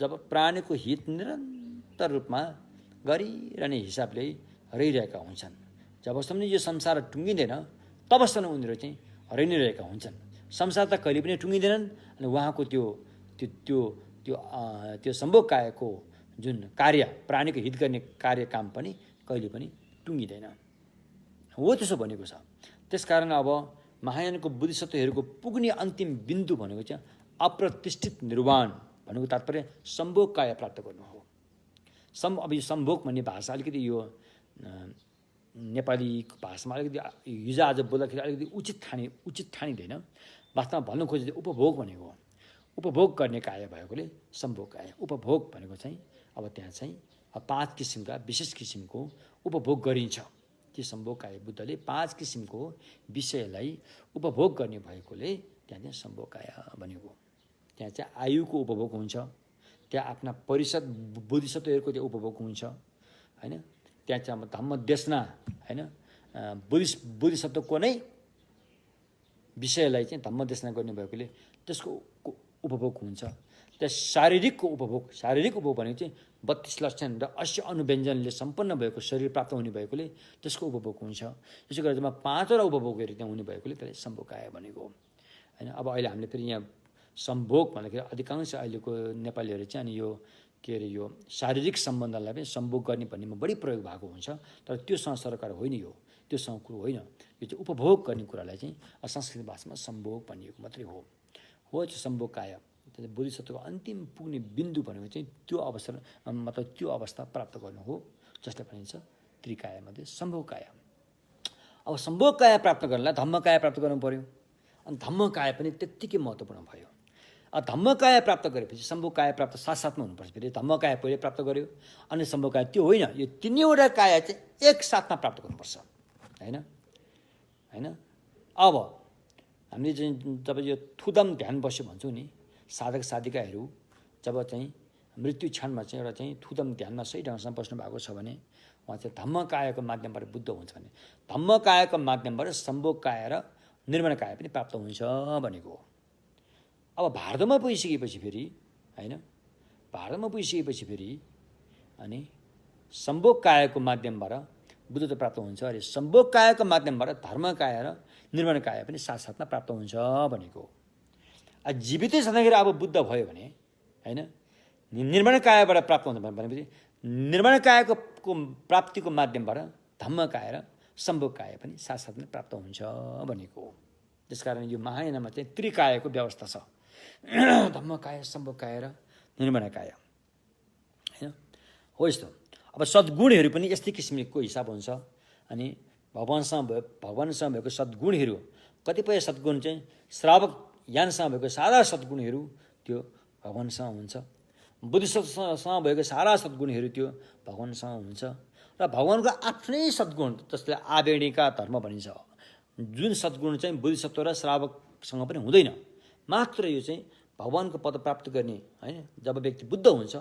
जब प्राणीको हित निरन्तर रूपमा गरिरहने हिसाबले रहिरहेका हुन्छन्, जबसम्म यो संसार टुङ्गिँदैन तबसम्म उनीहरू चाहिँ हराइ नै रहेका हुन्छन्। संसार त कहिले पनि टुङ्गिँदैनन् अनि उहाँको त्यो सम्भोगकायको जुन कार्य, प्राणीको हित गर्ने कार्य काम पनि कहिले पनि टुङ्गिँदैन। हो त्यसो भनेको छ। त्यसकारण अब महायानको बोधिसत्वहरूको पुग्ने अन्तिम बिन्दु भनेको चाहिँ अप्रतिष्ठित निर्वाण भनेको तात्पर्य सम्भोग काया प्राप्त गर्नु हो। अब यो सम्भोग भन्ने भाषा अलिकति यो नेपाली भाषामा अलिकति हिजोआज बोल्दाखेरि अलिकति उचित ठानिँदैन। वास्तवमा भन्नु खोजेको उपभोग भनेको हो। उपभोग गर्ने काया भएकोले सम्भोग काया। उपभोग भनेको चाहिँ अब त्यहाँ चाहिँ 5 किसिमका विशेष किसिमको उपभोग गरिन्छ। ती सम्भोग काया बुद्धले 5 किसिमको विषयलाई उपभोग गर्ने भएकोले त्यहाँ चाहिँ सम्भोग काया भनेको। त्यहाँ चाहिँ आयुको उपभोग हुन्छ, त्यहाँ आफ्ना परिषद बोधिसत्वहरूको त्यो उपभोग हुन्छ हैन। त्यहाँ चाहिँ धम्म देशना हैन बोधिसत्वको नै विषयलाई चाहिँ धम्म देशना गर्ने भएकोले त्यसको उपभोग हुन्छ। त्यहाँ शारीरिक उपभोग भनेको चाहिँ 32 लक्षण र 80 अनुव्यञ्जनले सम्पन्न भएको शरीर प्राप्त हुने भएकोले त्यसको उपभोग हुन्छ। त्यसो गरेर 5वटा उपभोगहरू त्यहाँ हुने भएकोले त्यसलाई सम्भोग काया भनेको हैन। अब अहिले हामीले फेरि यहाँ सम्भोग भन्दाखेरि अधिकांश अहिलेको नेपालीहरू चाहिँ अनि यो के अरे यो शारीरिक सम्बन्धलाई पनि सम्भोग गर्ने भन्नेमा बढी प्रयोग भएको हुन्छ। तर त्योसँग सरकार होइन, यो त्योसँग कुरो होइन। यो चाहिँ उपभोग गर्ने कुरालाई चाहिँ संस्कृत भाषामा सम्भोग भनिएको मात्रै हो। त्यो सम्भोग काया बोधिसत्वको अन्तिम पुग्ने बिन्दु भनेको चाहिँ त्यो अवसर मतलब त्यो अवस्था प्राप्त गर्नु हो, जसलाई भनिन्छ त्रिकायामध्ये सम्भोग काया। अब सम्भोग काया प्राप्त गर्नलाई धम्मकाया प्राप्त गर्नु पर्यो। अनि धम्मकाया पनि त्यत्तिकै महत्त्वपूर्ण भयो। अब धम्मकाया प्राप्त गरेपछि सम्भोग काया प्राप्त साथसाथमा हुनुपर्छ। फेरि धम्मकाया पहिले प्राप्त गर्यो अनि सम्भोग काया त्यो होइन, यो तिनैवटा काया चाहिँ एकसाथमा प्राप्त गर्नुपर्छ हैन। अब हामीले चाहिँ जब यो थुदम ध्यान बस्यो भन्छौँ नि, साधक साधिकाहरू जब चाहिँ मृत्यु क्षणमा चाहिँ एउटा चाहिँ थुदम ध्यानमा सही ढङ्गसँग बस्नु भएको छ भने उहाँ चाहिँ धम्मकायाको माध्यमबाट बुद्ध हुन्छ भने धम्मकायाको माध्यमबाट सम्भोग काया र निर्माण काया पनि प्राप्त हुन्छ भनेको हो। अब भारतमा पुगिसकेपछि फेरि हैन, भारतमा पुगिसकेपछि फेरि अनि सम्भोग कायाको माध्यमबाट बुद्धत्व प्राप्त हुन्छ अरे सम्भोग कायाको माध्यमबाट धर्म काया र निर्माण काया पनि साथसाथमा प्राप्त हुन्छ भनेको। जीवितै छँदाखेरि अब बुद्ध भयो भने हैन निर्माण कायाबाट प्राप्त हुन्छ भनेपछि निर्माण कायाको प्राप्तिको माध्यमबाट धम्म काया र सम्भोग काया पनि साथसाथमा प्राप्त हुन्छ भनेको हो। त्यसकारण यो महायानमा चाहिँ त्रिकायाको व्यवस्था छ, धम्म काया, सम्भोग काया र निर्माण काया हैन। हो यस्तो। अब सद्गुणहरू पनि यस्तै किसिमको हिसाब हुन्छ। अनि भगवानसँग भएको सद्गुणहरू कतिपय सद्गुण चाहिँ श्रावक ज्ञानसँग भएको सारा सद्गुणहरू त्यो भगवानसँग हुन्छ। बुद्धिसत्वसँग भएको सारा सद्गुणहरू त्यो भगवानसँग हुन्छ। र भगवानको आफ्नै सद्गुण जसलाई आवेणिका धर्म भनिन्छ, जुन सद्गुण चाहिँ बोधिसत्व र श्रावकसँग पनि हुँदैन, मात्र यो चाहिँ भगवानको पद प्राप्त गर्ने हैन जब व्यक्ति बुद्ध हुन्छ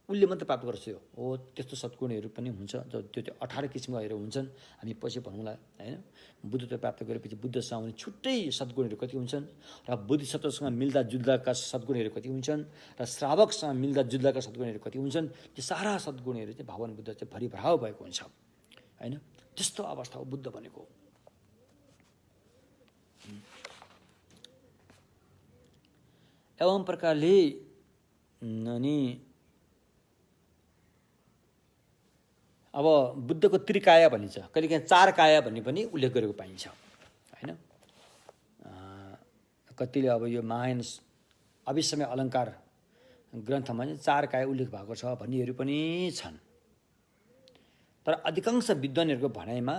उसले मात्र प्राप्त गर्छ। हो त्यस्तो सद्गुणहरू पनि हुन्छ, त्यो 18 किसिमकाहरू हुन्छन्, हामी पछि भनौँला हैन। बुद्धत्व प्राप्त गरेपछि बुद्धसँग आउने छुट्टै सद्गुणहरू कति हुन्छन् र बोधिसत्वसँग मिल्दा जुल्दाका सद्गुणहरू कति हुन्छन् र श्रावकसँग मिल्दा जुल्दाका सद्गुणहरू कति हुन्छन्, त्यो सारा सद्गुणहरू चाहिँ भगवान बुद्ध चाहिँ भरिभराव भएको हुन्छ हैन। त्यस्तो अवस्था हो बुद्ध भनेको। एवं प्रकारले अनि अब बुद्धको त्रिकाया भनिन्छ, कहिलेकाहीँ 4 काया भन्ने पनि उल्लेख गरेको पाइन्छ हैन। कतिले अब यो महायान अविस्मय अलङ्कार ग्रन्थमा चाहिँ 4 काया उल्लेख भएको छ भन्नेहरू पनि छन्। तर अधिकांश विद्वानहरूको भनाइमा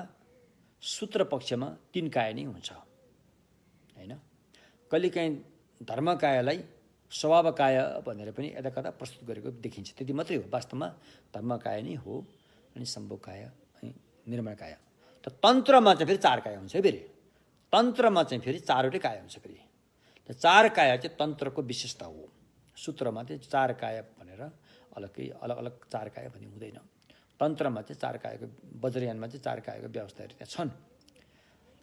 सूत्र पक्षमा 3 काया नै हुन्छ हैन। कहिलेकाहीँ धर्मकायालाई स्वभावकाय भनेर पनि यता कता प्रस्तुत गरेको देखिन्छ, त्यति मात्रै हो। वास्तवमा धर्मकाया नै हो अनि सम्भोग काया अनि निर्माण काया। त तन्त्रमा चाहिँ फेरि 4 काया हुन्छ है। फेरि तन्त्रमा चाहिँ फेरि 4वटै काया हुन्छ। फेरि त 4 काया चाहिँ तन्त्रको विशेषता हो। सूत्रमा चाहिँ 4 काया भनेर अलग अलग 4 काया भन्ने हुँदैन। तन्त्रमा चाहिँ 4 कायाको, वज्रयानमा चाहिँ 4 कायाको व्यवस्थाहरू त्यहाँ छन्।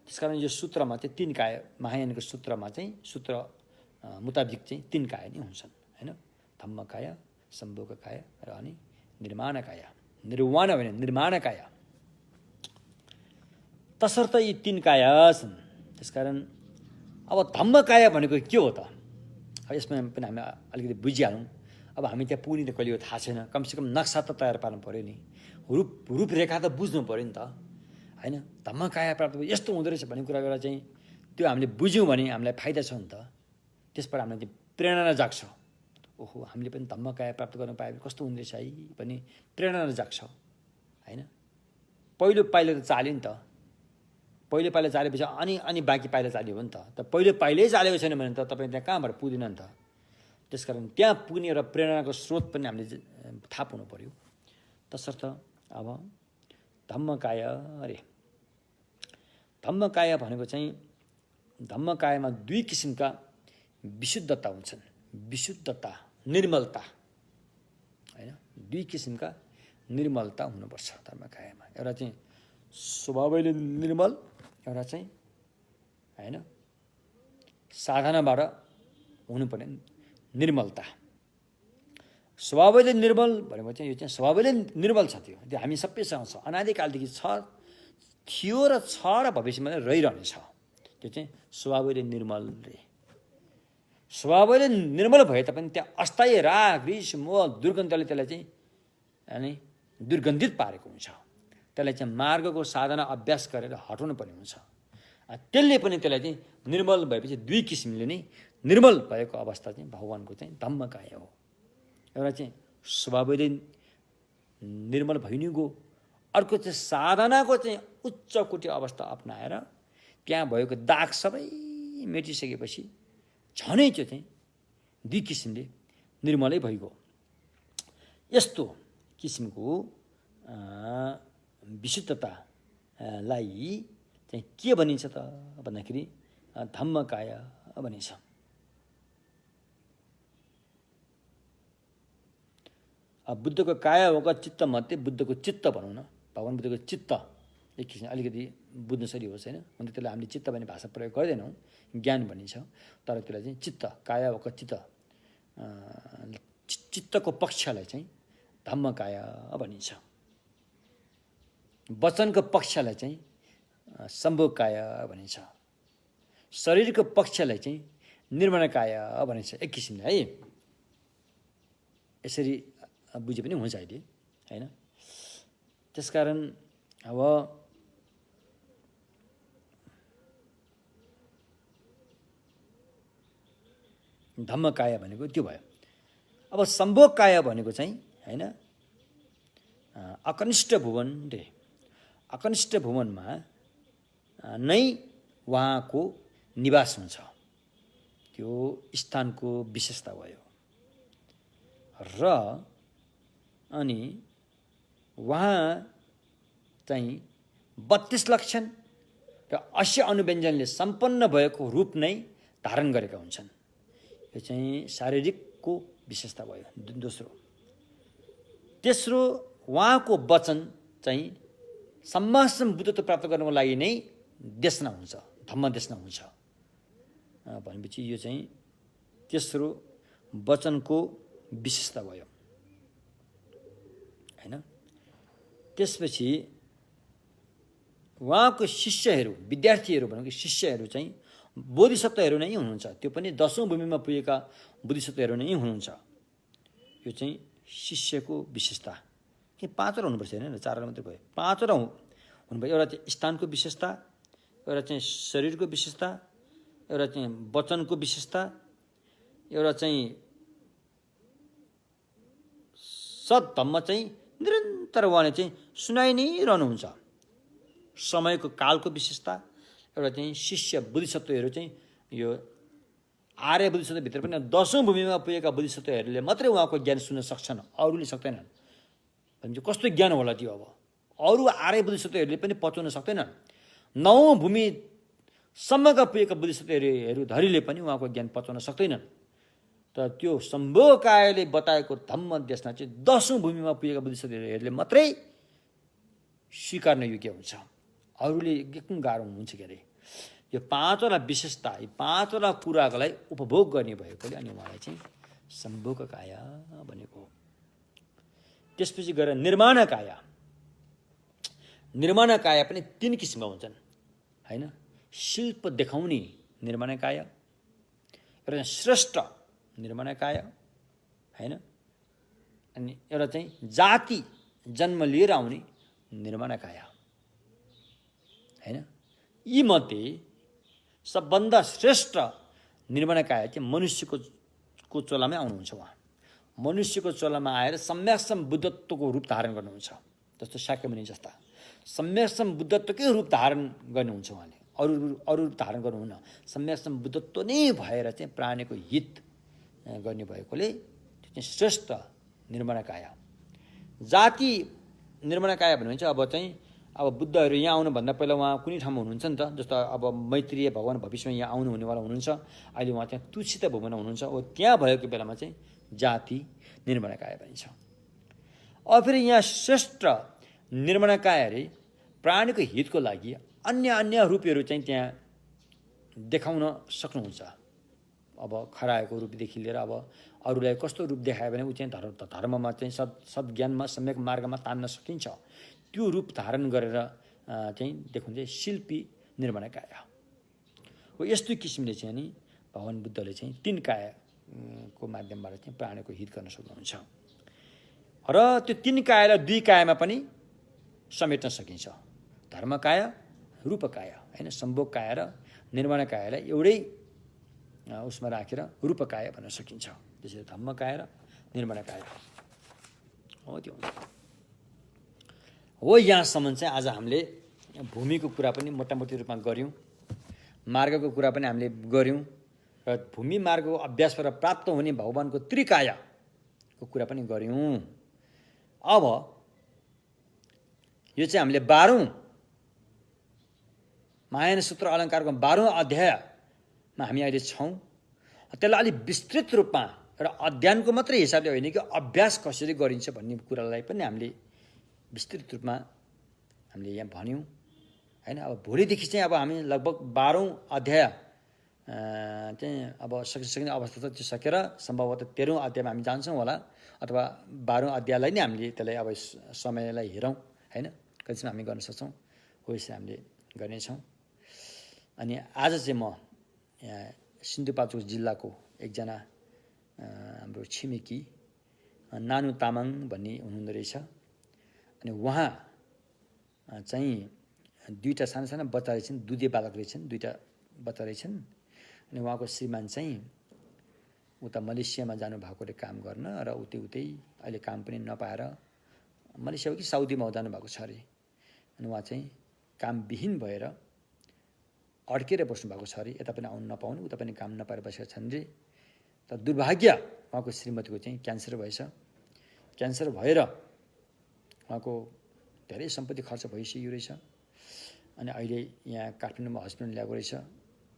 त्यसकारण यो सूत्रमा चाहिँ 3 काया, महायानको सूत्रमा चाहिँ सूत्र मुताबिक चाहिँ 3 काया नै हुन्छन् हैन। धम्म काया, सम्भोग काया र अनि निर्माण काया। निर्वाण होइन, निर्माण काया। तसर्थ यी 3 काया छन्। त्यसकारण अब धम्म काया भनेको के हो त? अब यसमा पनि हामी अलिकति बुझिहालौँ। अब हामी त्यहाँ पुग्ने त कहिले थाहा छैन, कमसेकम नक्सा त तयार पार्नु पऱ्यो नि, रूपरेखा त बुझ्नु पऱ्यो नि त होइन धम्मकाया प्राप्त भयो यस्तो हुँदो रहेछ भन्ने कुरा गरेर चाहिँ त्यो हामीले बुझ्यौँ भने हामीलाई फाइदा छ नि त। त्यसबाट हामीलाई चाहिँ प्रेरणा जाग्छ, ओहो हामीले पनि धम्मकाया प्राप्त गर्न पायो भने कस्तो हुँदो रहेछ है भन्ने प्रेरणा जाग्छ होइन। पहिलो पाइला त चाल्यो नि त, पहिलो पाइला चालेपछि अनि बाँकी पाइला चाल्यो हो नि त। पहिलो पाइलै चालेको छैन भने त तपाईँ त्यहाँ कहाँबाट पुग्दैन नि त। त्यसकारण त्यहाँ पुग्ने एउटा प्रेरणाको स्रोत पनि हामीले थाहा पाउनु पऱ्यो। तसर्थ अब धम्मकाया अरे धम्मकाया भनेको चाहिँ धम्मकायामा दुई किसिमका विशुद्धता हुन्छन्, विशुद्धता निर्मलता होइन, दुई किसिमका निर्मलता हुनुपर्छ धम्मकायामा। एउटा चाहिँ स्वभावैले निर्मल, एउटा चाहिँ होइन साधनाबाट हुनुपर्ने निर्मलता। स्वभावैले निर्मल भनेको चाहिँ यो चाहिँ स्वभावैले निर्मल छ, त्यो हामी सबैसँग छ, अनादिकालदेखि छ, थियो र छ र भविष्यमा रहिरहनेछ। त्यो चाहिँ स्वभावैले निर्मल रे। स्वभावैले निर्मल भए तापनि त्यहाँ अस्थायी राग रिस मोह दुर्गन्धले त्यसलाई चाहिँ अनि दुर्गन्धित पारेको हुन्छ। त्यसलाई चाहिँ मार्गको साधना अभ्यास गरेर हटाउनु पर्ने हुन्छ। त्यसले पनि त्यसलाई चाहिँ निर्मल भएपछि दुई किसिमले नै निर्मल भएको अवस्था चाहिँ भगवानको चाहिँ धम्मकाय हो। एउटा चाहिँ स्वभावैले निर्मल भइ नै गयो, अर्को चाहिँ साधनाको चाहिँ उच्च कोटि अवस्था अपनाएर त्यहाँ भएको दाग सबै मेटिसकेपछि झनै त्यो चाहिँ दुई किसिमले निर्मलै भइगयो। यस्तो किसिमको विशुद्धतालाई चाहिँ के भनिन्छ त भन्दाखेरि धम्मकाय भनिन्छ। बुद्धको काया होका चित्त मध्ये बुद्धको चित्त भनौँ न, भगवान् बुद्धको चित्त एक किसिम अलिकति बुझ्नुसरी होस् होइन। अन्त त्यसलाई हामीले चित्त भन्ने भाषा प्रयोग गर्दैनौँ, ज्ञान भनिन्छ, तर त्यसलाई चाहिँ चित्त काया होका चित्त चित्तको पक्षलाई चाहिँ धम्मकाय भनिन्छ। वचनको पक्षलाई चाहिँ सम्भोगकाय भनिन्छ, शरीरको पक्षलाई चाहिँ निर्मलकाय भनिन्छ एक किसिमले है। यसरी बुझे पनि हुन्छ अहिले होइन। त्यसकारण अब धम्मकाय भनेको त्यो भयो। अब सम्भोगकाय भनेको चाहिँ होइन अकनिष्ठ भुवन रे, अकनिष्ठ भुवनमा नै उहाँको निवास हुन्छ, त्यो स्थानको विशेषता भयो। र अनि उहाँ चाहिँ 32 लक्षण र 80 अनुव्यञ्जनले सम्पन्न भएको रूप नै धारण गरेका हुन्छन्। यो चाहिँ शारीरिकको विशेषता भयो दोस्रो। तेस्रो उहाँको वचन चाहिँ सम्मासम बुद्धत्व प्राप्त गर्नको लागि नै देशना हुन्छ, धम्म देशना हुन्छ भनेपछि यो चाहिँ तेस्रो वचनको विशेषता भयो होइन। त्यसपछि उहाँको शिष्यहरू विद्यार्थीहरू भनेको शिष्यहरू चाहिँ बोधिसत्वहरू नै हुनुहुन्छ, त्यो पनि 10औं भूमिमा पुगेका बोधिसत्वहरू नै हुनुहुन्छ। यो चाहिँ शिष्यको विशेषता कि 5 हुनुपर्छ होइन, 4 मात्रै भयो, 5 हुनुभयो। एउटा चाहिँ स्थानको विशेषता, एउटा चाहिँ शरीरको विशेषता, एउटा चाहिँ वचनको विशेषता, एउटा चाहिँ सद्धम्म चाहिँ निरन्तर उहाँले चाहिँ सुनाइ नै रहनुहुन्छ, समयको कालको विशेषता। एउटा चाहिँ शिष्य बोधिसत्वहरू चाहिँ यो आर्य बोधिसत्वभित्र पनि 10औं भूमिमा पुगेका बोधिसत्वहरूले मात्रै उहाँको ज्ञान सुन्न सक्छन्, अरूले सक्दैनन्। भनेपछि कस्तो ज्ञान होला त्यो? अब अरू आर्य बोधिसत्वहरूले पनि पचाउन सक्दैनन्, 9औं भूमिसम्मका पुगेका बोधिसत्वहरू धरीले पनि उहाँको ज्ञान पचाउन सक्दैनन्। तर त्यो सम्भोगकायले बताएको धम्म देशना चाहिँ 10औं भूमिमा पुगेका बोधिसत्वहरूले मात्रै स्वीकार्न योग्य हुन्छ, अरूले एकदम गाह्रो हुन्छ के अरे। यो 5वटा विशेषता, यी 5वटा कुरालाई उपभोग गर्ने भएकोले अनि उहाँलाई चाहिँ सम्भोगकाय भनेको। त्यसपछि गएर निर्माणकाय। निर्माणकाय पनि 3 किसिमका हुन्छन् होइन। शिल्प देखाउने निर्माणकाय, एउटा श्रेष्ठ निर्माणकाय होइन, अनि एउटा चाहिँ जाति जन्म लिएर आउने निर्माणकाय। हैन। यी मध्ये सबभन्दा श्रेष्ठ निर्माणकाय चाहिँ मनुष्यको चोलामै आउनुहुन्छ। उहाँ मनुष्यको चोलामा आएर सम्यक्सम बुद्धत्वको रूप धारण गर्नुहुन्छ। जस्तो शाक्यमुनि जस्ता सम्यक्सम बुद्धत्वकै रूप धारण गर्नुहुन्छ उहाँले, अरू रूप धारण गर्नुहुन्न। सम्यक्सम बुद्धत्व नै भएर चाहिँ प्राणीको हित गर्ने भएकोले त्यो चाहिँ श्रेष्ठ निर्माणकाय। जाति निर्माणकाय भन्नुहुन्छ अब बुद्धहरू यहाँ आउनुभन्दा पहिला उहाँ कुनै ठाउँमा हुनुहुन्छ नि त। जस्तो अब मैत्रेय भगवान भविष्यमा यहाँ आउनु हुनेवाला हुनुहुन्छ। अहिले उहाँ त्यहाँ तुच्छित भूमिमा हुनुहुन्छ। त्यहाँ भएको बेलामा चाहिँ जाति निर्माणकाय भनिन्छ। अब फेरि यहाँ श्रेष्ठ निर्माणकाय अरे प्राणीको हितको लागि अन्य रूपहरू चाहिँ त्यहाँ देखाउन सक्नुहुन्छ। अब खराएको रूपदेखि लिएर अब अरूलाई कस्तो रूप देखायो भने ऊ चाहिँ धर्ममा चाहिँ सद्ज्ञानमा सम्यक मार्गमा तान्न सकिन्छ। त्यो रूप धारण गरेर चाहिँ देखाउँछ शिल्पी निर्माणकाय हो। यस्तो किसिमले चाहिँ नि भगवान बुद्धले चाहिँ 3 कायको माध्यमबाट चाहिँ प्राणीको हित गर्न सक्नुहुन्छ। र त्यो 3 कायलाई 2 कायमा पनि समेट्न सकिन्छ। धर्मकाय, रूपकाय हैन। सम्भोग काय र निर्माणकायलाई एउटै उसमा राखेर रूपकाय भन्न सकिन्छ। त्यसरी धम्मकाय र निर्माणकाय हो। त्यो हो। यहाँसम्म चाहिँ आज हामीले भूमिको कुरा पनि मोटामोटी रूपमा गऱ्यौँ, मार्गको कुरा पनि हामीले गऱ्यौँ र भूमि मार्गको अभ्यासबाट प्राप्त हुने भगवानको त्रिकायको कुरा पनि गऱ्यौँ। अब यो चाहिँ हामीले 12औं महायान सूत्र अलङ्कारको 12औं अध्यायमा हामी अहिले छौँ। त्यसलाई अलिक विस्तृत रूपमा र अध्ययनको मात्रै हिसाबले होइन कि अभ्यास कसरी गरिन्छ भन्ने कुरालाई पनि हामीले विस्तृत रूपमा हामीले यहाँ भन्यौँ हैन। अब भोलिदेखि चाहिँ अब हामी लगभग 12औं अध्याय चाहिँ अब सकिने अवस्था त त्यो सकेर सम्भवतः 13औं अध्यायमा हामी जान्छौँ होला, अथवा 12औं अध्यायलाई नै हामीले त्यसलाई अब समयलाई हेरौँ हैन, कतिसम्म हामी गर्न सक्छौँ हो यसरी हामीले गर्नेछौँ। अनि आज चाहिँ म यहाँ सिन्धुपाल्चोक जिल्लाको एकजना हाम्रो छिमेकी नानु तामाङ भन्ने हुनुहुँदो रहेछ। अनि उहाँ चाहिँ 2टा साना बच्चा रहेछन्, दुधे बालक रहेछन्, 2टा बच्चा रहेछन्। अनि उहाँको श्रीमान चाहिँ उता मलेसियामा जानुभएकोले काम गर्न र उतै अहिले काम पनि नपाएर मलेसिया हो कि साउदीमा जानुभएको छ अरे। अनि उहाँ चाहिँ कामविहीन भएर अड्केर बस्नुभएको छ अरे। यता पनि आउनु नपाउने, उता पनि काम नपाएर बसेका छन् रे। तर दुर्भाग्य उहाँको श्रीमतीको चाहिँ क्यान्सर भएछ। क्यान्सर भएर उहाँको धेरै सम्पत्ति खर्च भइसक्यो रहेछ। अनि अहिले यहाँ काठमाडौँमा हस्पिटल ल्याएको रहेछ।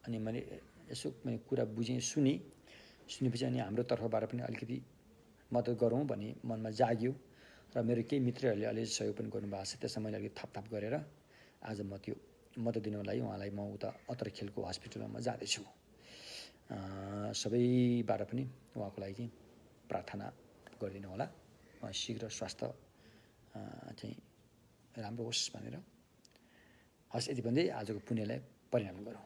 अनि मैले यसो कुरा बुझेँ, सुनेपछि अनि हाम्रो तर्फबाट पनि अलिकति मद्दत गरौँ भन्ने मनमा जाग्यो। र मेरो केही मित्रहरूले अलिअलि सहयोग पनि गर्नुभएको छ। त्यसमा मैले अलिकति थपथाप गरेर आज म त्यो मद्दत दिनको लागि उहाँलाई म उता अत्तरखेलको हस्पिटलमा म जाँदैछु। सबैबाट पनि उहाँको लागि प्रार्थना गरिदिनु होला, शीघ्र स्वास्थ्य चाहिँ राम्रो होस् भनेर। हस्, यति भन्दै आजको पुण्यलाई परिणाम गरौँ।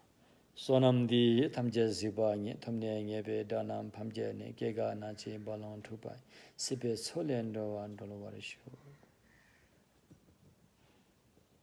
सोनम दि थम्जे जिबाङे थम्ने बे डनाम फम्जे ने केगा नाचे बलौं ठुपाई सिपे छोलेन्डो वान्डोलो वरिसु।